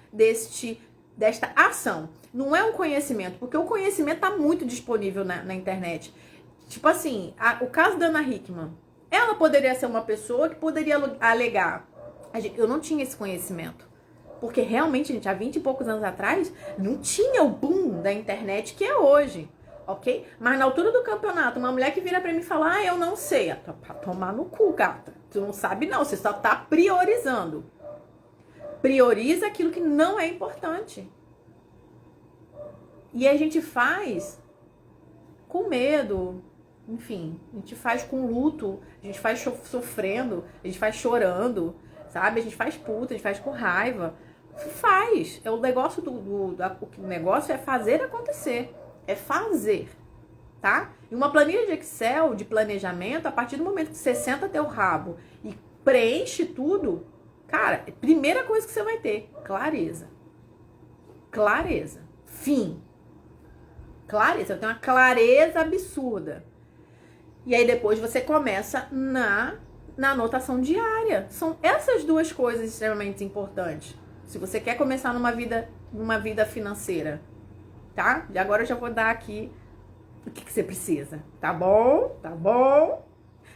desta ação. Não é um conhecimento, porque o conhecimento tá muito disponível na internet. Tipo assim, o caso da Ana Hickman, ela poderia ser uma pessoa que poderia alegar. Eu não tinha esse conhecimento. Porque realmente, gente, há 20 e poucos anos atrás, não tinha o boom da internet que é hoje, ok? Mas na altura do campeonato, uma mulher que vira pra mim e fala, eu não sei. Pra tomar no cu, gata. Tu não sabe não, você só tá priorizando. Prioriza aquilo que não é importante. E a gente faz com medo, enfim, a gente faz com luto, a gente faz sofrendo, a gente faz chorando, sabe? A gente faz puta, a gente faz com raiva. Faz. O negócio o negócio é fazer acontecer. É fazer, tá? E uma planilha de Excel, de planejamento, a partir do momento que você senta teu rabo e preenche tudo, cara, primeira coisa que você vai ter, clareza. Clareza. Fim. Clareza. Eu tenho uma clareza absurda. E aí depois você começa na anotação diária. São essas duas coisas extremamente importantes. Se você quer começar numa vida financeira, tá? E agora eu já vou dar aqui o que você precisa, tá bom? Tá bom?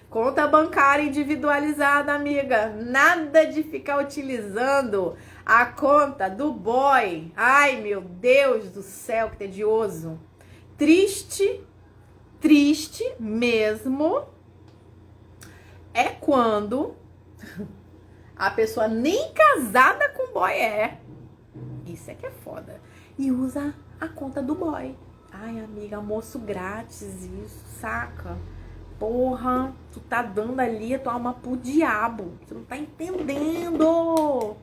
Conta bancária individualizada, amiga. Nada de ficar utilizando a conta do boy. Ai, meu Deus do céu, que tedioso. Triste mesmo é quando a pessoa nem casada com o boy é. Isso é que é foda. E usa a conta do boy. Ai, amiga, almoço grátis, isso, saca? Porra, tu tá dando ali a tua alma pro diabo. Você não tá entendendo.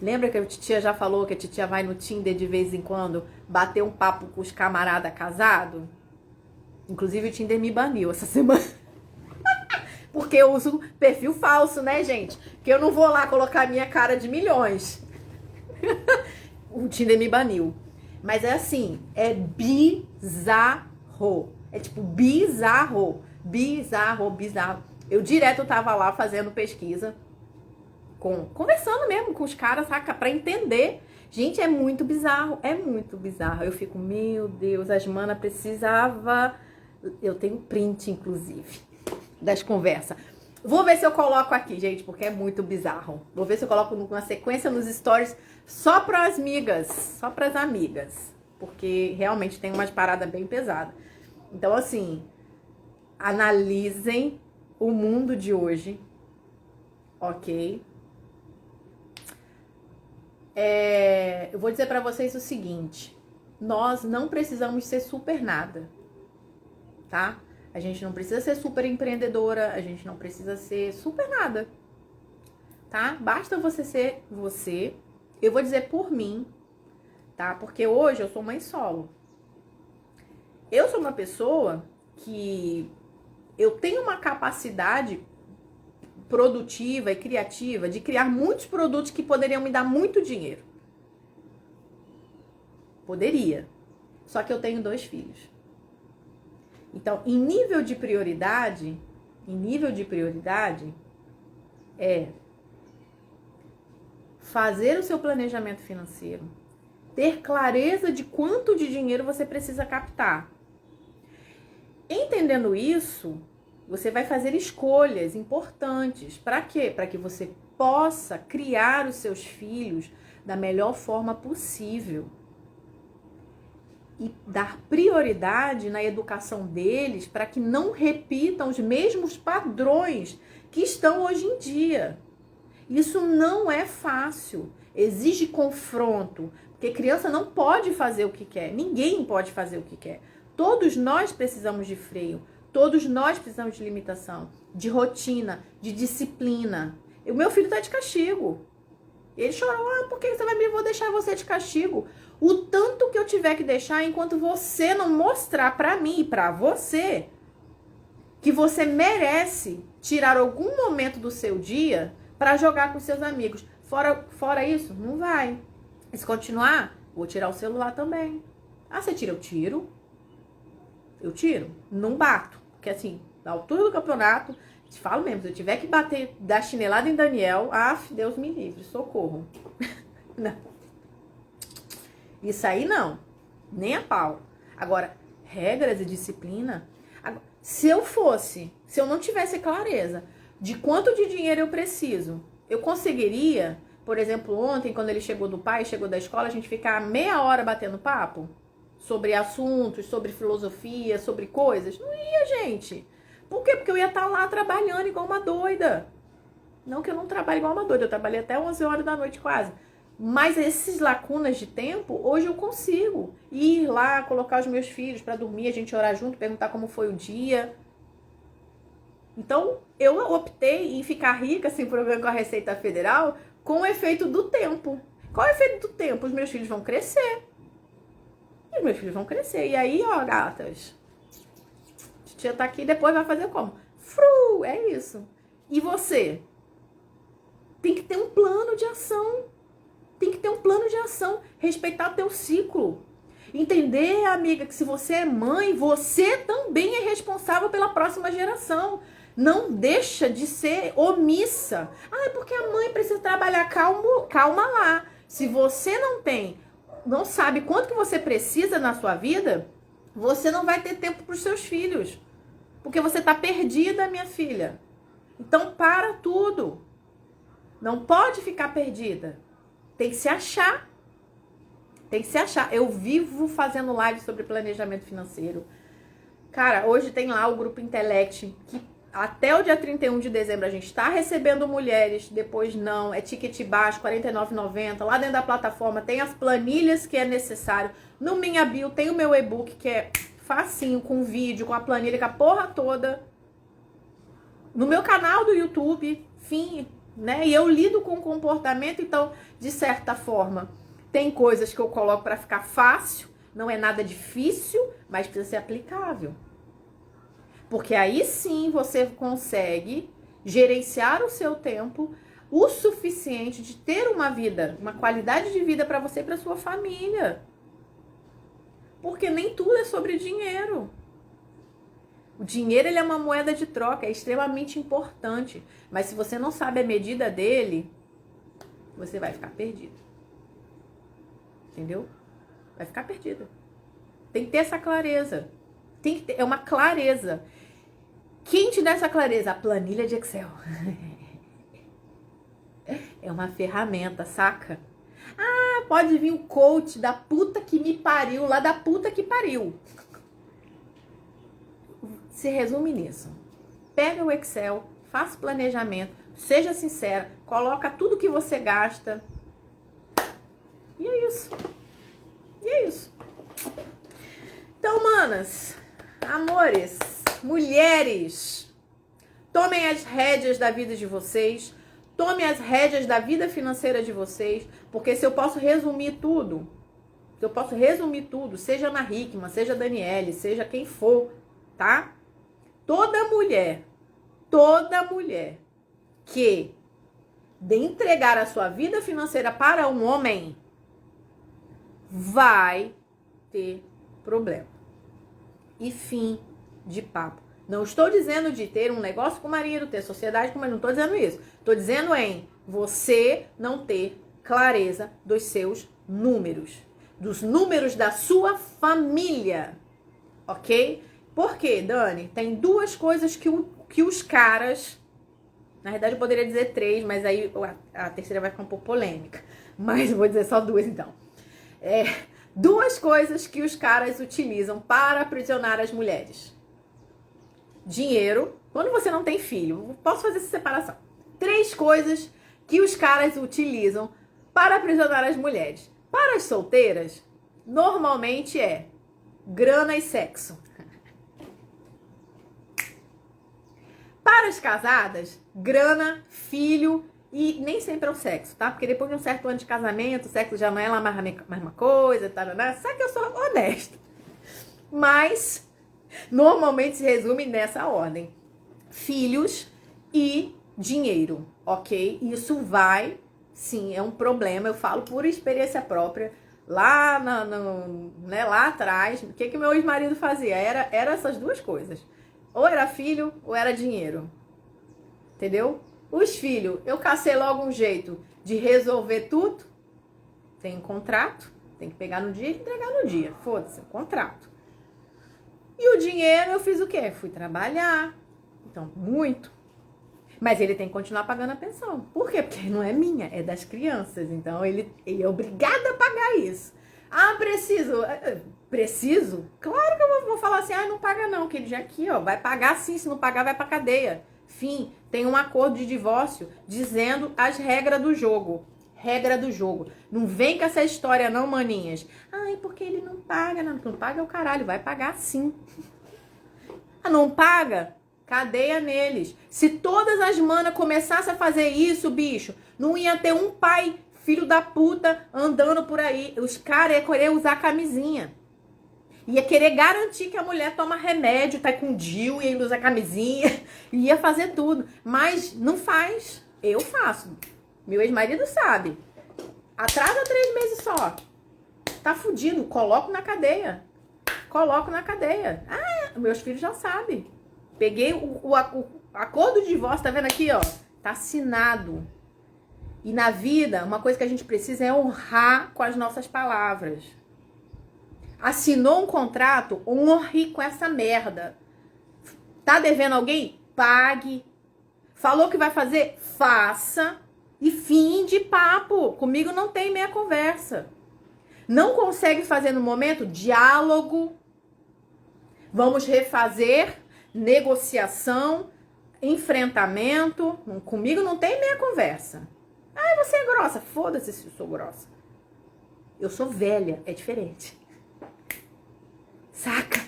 Lembra que a titia já falou que a titia vai no Tinder de vez em quando bater um papo com os camaradas casados? Inclusive o Tinder me baniu essa semana. Porque eu uso perfil falso, né, gente? Porque eu não vou lá colocar minha cara de milhões. O Tinder me baniu. Mas é assim, é bizarro. É tipo bizarro. Eu direto tava lá fazendo pesquisa, conversando mesmo com os caras, saca? Pra entender. Gente, é muito bizarro. Eu fico, meu Deus, as manas precisava... Eu tenho print, inclusive, das conversas. Vou ver se eu coloco aqui, gente, porque é muito bizarro. Vou ver se eu coloco uma sequência nos stories só pras amigas. Porque realmente tem umas paradas bem pesadas. Então, assim, analisem o mundo de hoje, ok? eu vou dizer pra vocês o seguinte: nós não precisamos ser super nada, tá? A gente não precisa ser super empreendedora, a gente não precisa ser super nada, tá? Basta você ser você. Eu vou dizer por mim, tá? Porque hoje eu sou mãe solo. Eu sou uma pessoa que eu tenho uma capacidade produtiva e criativa de criar muitos produtos que poderiam me dar muito dinheiro. Poderia. Só que eu tenho 2 filhos. Então, em nível de prioridade é fazer o seu planejamento financeiro, ter clareza de quanto de dinheiro você precisa captar. Entendendo isso, você vai fazer escolhas importantes. Para quê? Para que você possa criar os seus filhos da melhor forma possível. E dar prioridade na educação deles para que não repitam os mesmos padrões que estão hoje em dia. Isso não é fácil. Exige confronto. Porque criança não pode fazer o que quer. Ninguém pode fazer o que quer. Todos nós precisamos de freio. Todos nós precisamos de limitação, de rotina, de disciplina. O meu filho está de castigo. Ele chorou, por que você vai me vou deixar você de castigo? O tanto que eu tiver que deixar enquanto você não mostrar para mim e para você que você merece tirar algum momento do seu dia para jogar com seus amigos. Fora isso, não vai. Se continuar, vou tirar o celular também. Ah, você tira? Eu tiro. Eu tiro. Não bato. Porque assim, na altura do campeonato, te falo mesmo, se eu tiver que bater, dar chinelada em Daniel, Deus me livre, socorro. Não. Isso aí não. Nem a pau. Agora, regras e disciplina. Se eu não tivesse clareza de quanto de dinheiro eu preciso, eu conseguiria, por exemplo, ontem, quando ele chegou da escola, a gente ficar meia hora batendo papo sobre assuntos, sobre filosofia, sobre coisas. Não ia, gente. Por quê? Porque eu ia estar lá trabalhando igual uma doida. Não que eu não trabalhe igual uma doida, eu trabalhei até 11 horas da noite quase. Mas esses lacunas de tempo, hoje eu consigo ir lá, colocar os meus filhos para dormir, a gente orar junto, perguntar como foi o dia. Então, eu optei em ficar rica, sem problema com a Receita Federal, com o efeito do tempo. Qual é o efeito do tempo? Os meus filhos vão crescer. E os meus filhos vão crescer. E aí, ó, gatas, a tia tá aqui, depois vai fazer como? É isso. E você? Tem que ter um plano de ação. Tem que ter um plano de ação. Respeitar teu ciclo. Entender, amiga, que se você é mãe, você também é responsável pela próxima geração. Não deixa de ser omissa. É porque a mãe precisa trabalhar. Calma lá. Se você não sabe quanto que você precisa na sua vida, você não vai ter tempo para os seus filhos. Porque você tá perdida, minha filha. Então para tudo. Não pode ficar perdida. Tem que se achar. Tem que se achar. Eu vivo fazendo live sobre planejamento financeiro. Cara, hoje tem lá o Grupo Intellect, que até o dia 31 de dezembro a gente tá recebendo mulheres, depois não, é ticket baixo, R$ 49,90. Lá dentro da plataforma tem as planilhas que é necessário. No Minha Bio tem o meu e-book que é facinho, com vídeo, com a planilha, com a porra toda. No meu canal do YouTube, né? E eu lido com o comportamento, então, de certa forma, tem coisas que eu coloco para ficar fácil, não é nada difícil, mas precisa ser aplicável. Porque aí sim você consegue gerenciar o seu tempo o suficiente de ter uma vida, uma qualidade de vida para você e para sua família. Porque nem tudo é sobre dinheiro. O dinheiro, ele é uma moeda de troca, é extremamente importante. Mas se você não sabe a medida dele, você vai ficar perdida. Entendeu? Vai ficar perdida. Tem que ter essa clareza. É uma clareza. Quem te dá essa clareza? A planilha de Excel. É uma ferramenta, saca? Pode vir o coach da puta que me pariu, lá da puta que pariu. Se resume nisso. Pega o Excel, faça planejamento, seja sincera, coloca tudo que você gasta E é isso. E é isso. Então, manas, amores, mulheres, tomem as rédeas da vida de vocês. Tomem as rédeas da vida financeira de vocês. Porque se eu posso resumir tudo, seja Ana Hickman, seja Daniele, seja quem for, tá? Toda mulher que de entregar a sua vida financeira para um homem vai ter problema. E fim de papo. Não estou dizendo de ter um negócio com o marido, ter sociedade com o marido, não estou dizendo isso. Estou dizendo em você não ter clareza dos seus números. Dos números da sua família. Ok? Por quê, Dani? Tem duas coisas que os caras... Na verdade, eu poderia dizer 3, mas aí a terceira vai ficar um pouco polêmica. Mas eu vou dizer só 2, então. Duas coisas que os caras utilizam para aprisionar as mulheres. Dinheiro. Quando você não tem filho, posso fazer essa separação. 3 coisas que os caras utilizam para aprisionar as mulheres. Para as solteiras, normalmente é grana e sexo. Para as casadas, grana, filho e nem sempre é o sexo, tá? Porque depois de um certo ano de casamento, o sexo já não é lá mais a mesma coisa, tá? Sabe que eu sou honesta. Mas, normalmente se resume nessa ordem. Filhos e dinheiro, ok? Isso vai, sim, é um problema. Eu falo por experiência própria. Lá, lá atrás, o que meu ex-marido fazia? Era essas duas coisas. Ou era filho, ou era dinheiro. Entendeu? Os filhos, eu cacei logo um jeito de resolver tudo. Tem um contrato, tem que pegar no dia e entregar no dia. Foda-se, contrato. E o dinheiro, eu fiz o quê? Fui trabalhar. Então, muito. Mas ele tem que continuar pagando a pensão. Por quê? Porque não é minha, é das crianças. Então, ele é obrigado a pagar isso. Ah, preciso? Preciso? Claro que eu vou falar assim, não paga não, que ele já aqui, ó, vai pagar sim, se não pagar vai pra cadeia. Fim, tem um acordo de divórcio dizendo as regras do jogo. Regra do jogo. Não vem com essa história não, maninhas. Ai, porque ele não paga. Não paga é o caralho, vai pagar sim. Não paga? Cadeia neles. Se todas as manas começassem a fazer isso, bicho, não ia ter um pai, filho da puta, andando por aí. Os caras iam querer usar camisinha. Ia querer garantir que a mulher toma remédio, tá com DIU, e usa camisinha. Ia fazer tudo. Mas não faz. Eu faço. Meu ex-marido sabe. Atrasa 3 meses só. Tá fudido. Coloco na cadeia. Meus filhos já sabem. Peguei o acordo de divórcio, tá vendo aqui, ó? Tá assinado. E na vida, uma coisa que a gente precisa é honrar com as nossas palavras. Assinou um contrato, honre com essa merda. Tá devendo alguém? Pague. Falou que vai fazer? Faça. E fim de papo. Comigo não tem meia conversa. Não consegue fazer no momento? Diálogo. Vamos refazer. Negociação. Enfrentamento. Comigo não tem meia conversa. Você é grossa. Foda-se se eu sou grossa. Eu sou velha. É diferente. Saca?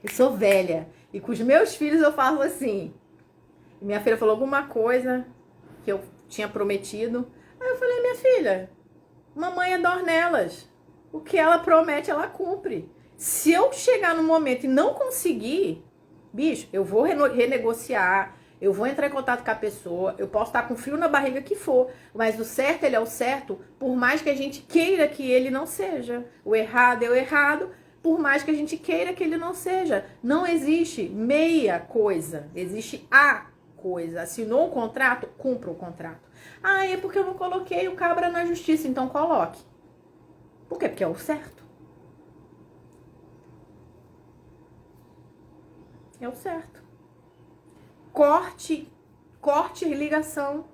Eu sou velha. E com os meus filhos eu falo assim. Minha filha falou alguma coisa que eu tinha prometido. Aí eu falei, minha filha, mamãe é Dornelas. O que ela promete, ela cumpre. Se eu chegar no momento e não conseguir, bicho, eu vou renegociar, eu vou entrar em contato com a pessoa, eu posso estar com frio na barriga que for, mas o certo, ele é o certo, por mais que a gente queira que ele não seja. O errado é o errado, por mais que a gente queira que ele não seja. Não existe meia coisa, existe a coisa. Assinou um contrato, cumpra o contrato. É porque eu não coloquei o cabra na justiça, então coloque. Por quê? Porque é o certo. É o certo. Corte ligação.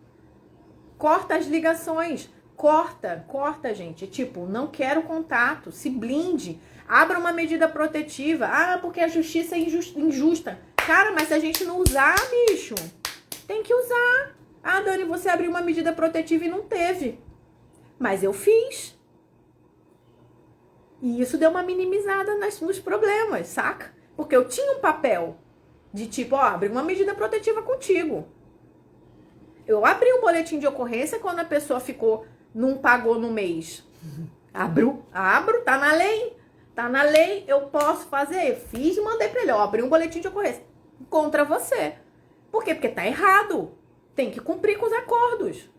Corta as ligações. Corta, gente. Tipo, não quero contato. Se blinde. Abra uma medida protetiva. Porque a justiça é injusta. Cara, mas se a gente não usar, bicho, tem que usar. Dani, você abriu uma medida protetiva e não teve. Mas eu fiz. E isso deu uma minimizada nos problemas, saca? Porque eu tinha um papel de tipo, ó, abri uma medida protetiva contigo. Eu abri um boletim de ocorrência quando a pessoa não pagou no mês. Abro, tá na lei. Tá na lei, eu posso fazer. Fiz e mandei pra ele, ó, abri um boletim de ocorrência contra você. Por quê? Porque tá errado. Tem que cumprir com os acordos.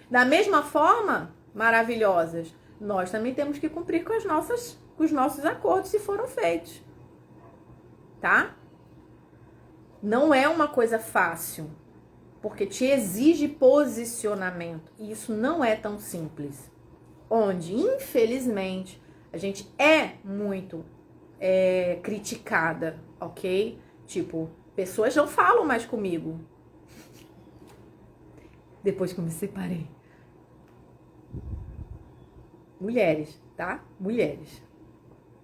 Da mesma forma, maravilhosas, nós também temos que cumprir com os nossos acordos se foram feitos. Tá? Não é uma coisa fácil, porque te exige posicionamento. E isso não é tão simples. Onde, infelizmente, a gente é muito criticada, ok? Tipo, pessoas não falam mais comigo. Depois que eu me separei. Mulheres, tá? Mulheres.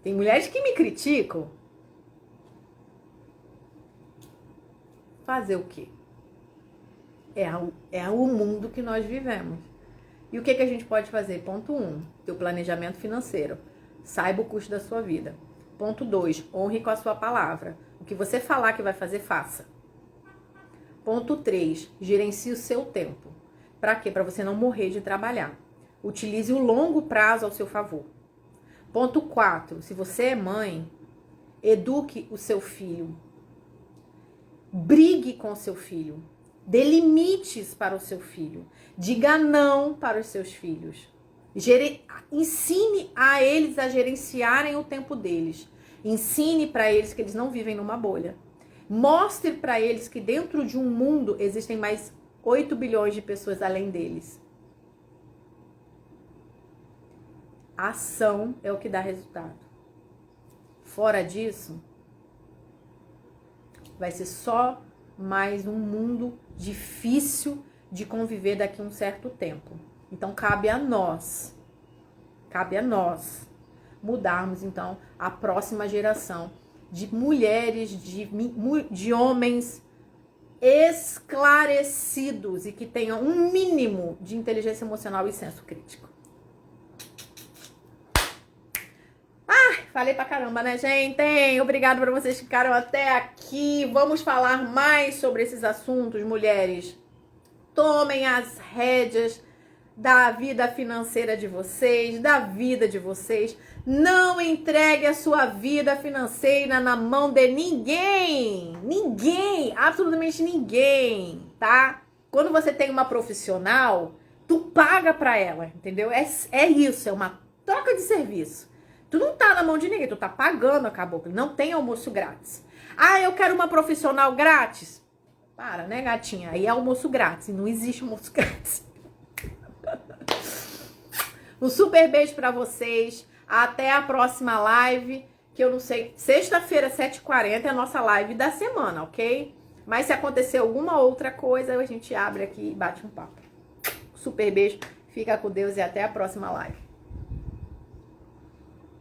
Tem mulheres que me criticam. Fazer o quê? É o mundo que nós vivemos. E o que a gente pode fazer? Ponto 1, teu planejamento financeiro. Saiba o custo da sua vida. Ponto 2, honre com a sua palavra. O que você falar que vai fazer, faça. Ponto 3, gerencie o seu tempo. Para quê? Para você não morrer de trabalhar. Utilize o longo prazo ao seu favor. Ponto 4, se você é mãe, eduque o seu filho. Brigue com o seu filho. Dê limites para o seu filho. Diga não para os seus filhos. Ensine a eles a gerenciarem o tempo deles. Ensine para eles que eles não vivem numa bolha. Mostre para eles que dentro de um mundo existem mais 8 bilhões de pessoas além deles. A ação é o que dá resultado. Fora disso, vai ser só mais um mundo difícil de conviver daqui a um certo tempo. Então, cabe a nós mudarmos, então, a próxima geração de mulheres, de homens esclarecidos e que tenham um mínimo de inteligência emocional e senso crítico. Falei pra caramba, né, gente? Obrigada por vocês que ficaram até aqui. Vamos falar mais sobre esses assuntos, mulheres. Tomem as rédeas da vida financeira de vocês, da vida de vocês. Não entregue a sua vida financeira na mão de ninguém. Ninguém, absolutamente ninguém, tá? Quando você tem uma profissional, tu paga pra ela, entendeu? É isso, é uma troca de serviço. Tu não tá na mão de ninguém, tu tá pagando, acabou. Não tem almoço grátis. Ah, eu quero uma profissional grátis. Para, né, gatinha? Aí é almoço grátis, não existe almoço grátis. Um super beijo pra vocês. Até a próxima live, que eu não sei, sexta-feira, 7h40 é a nossa live da semana, ok? Mas se acontecer alguma outra coisa, a gente abre aqui e bate um papo. Super beijo, fica com Deus e até a próxima live.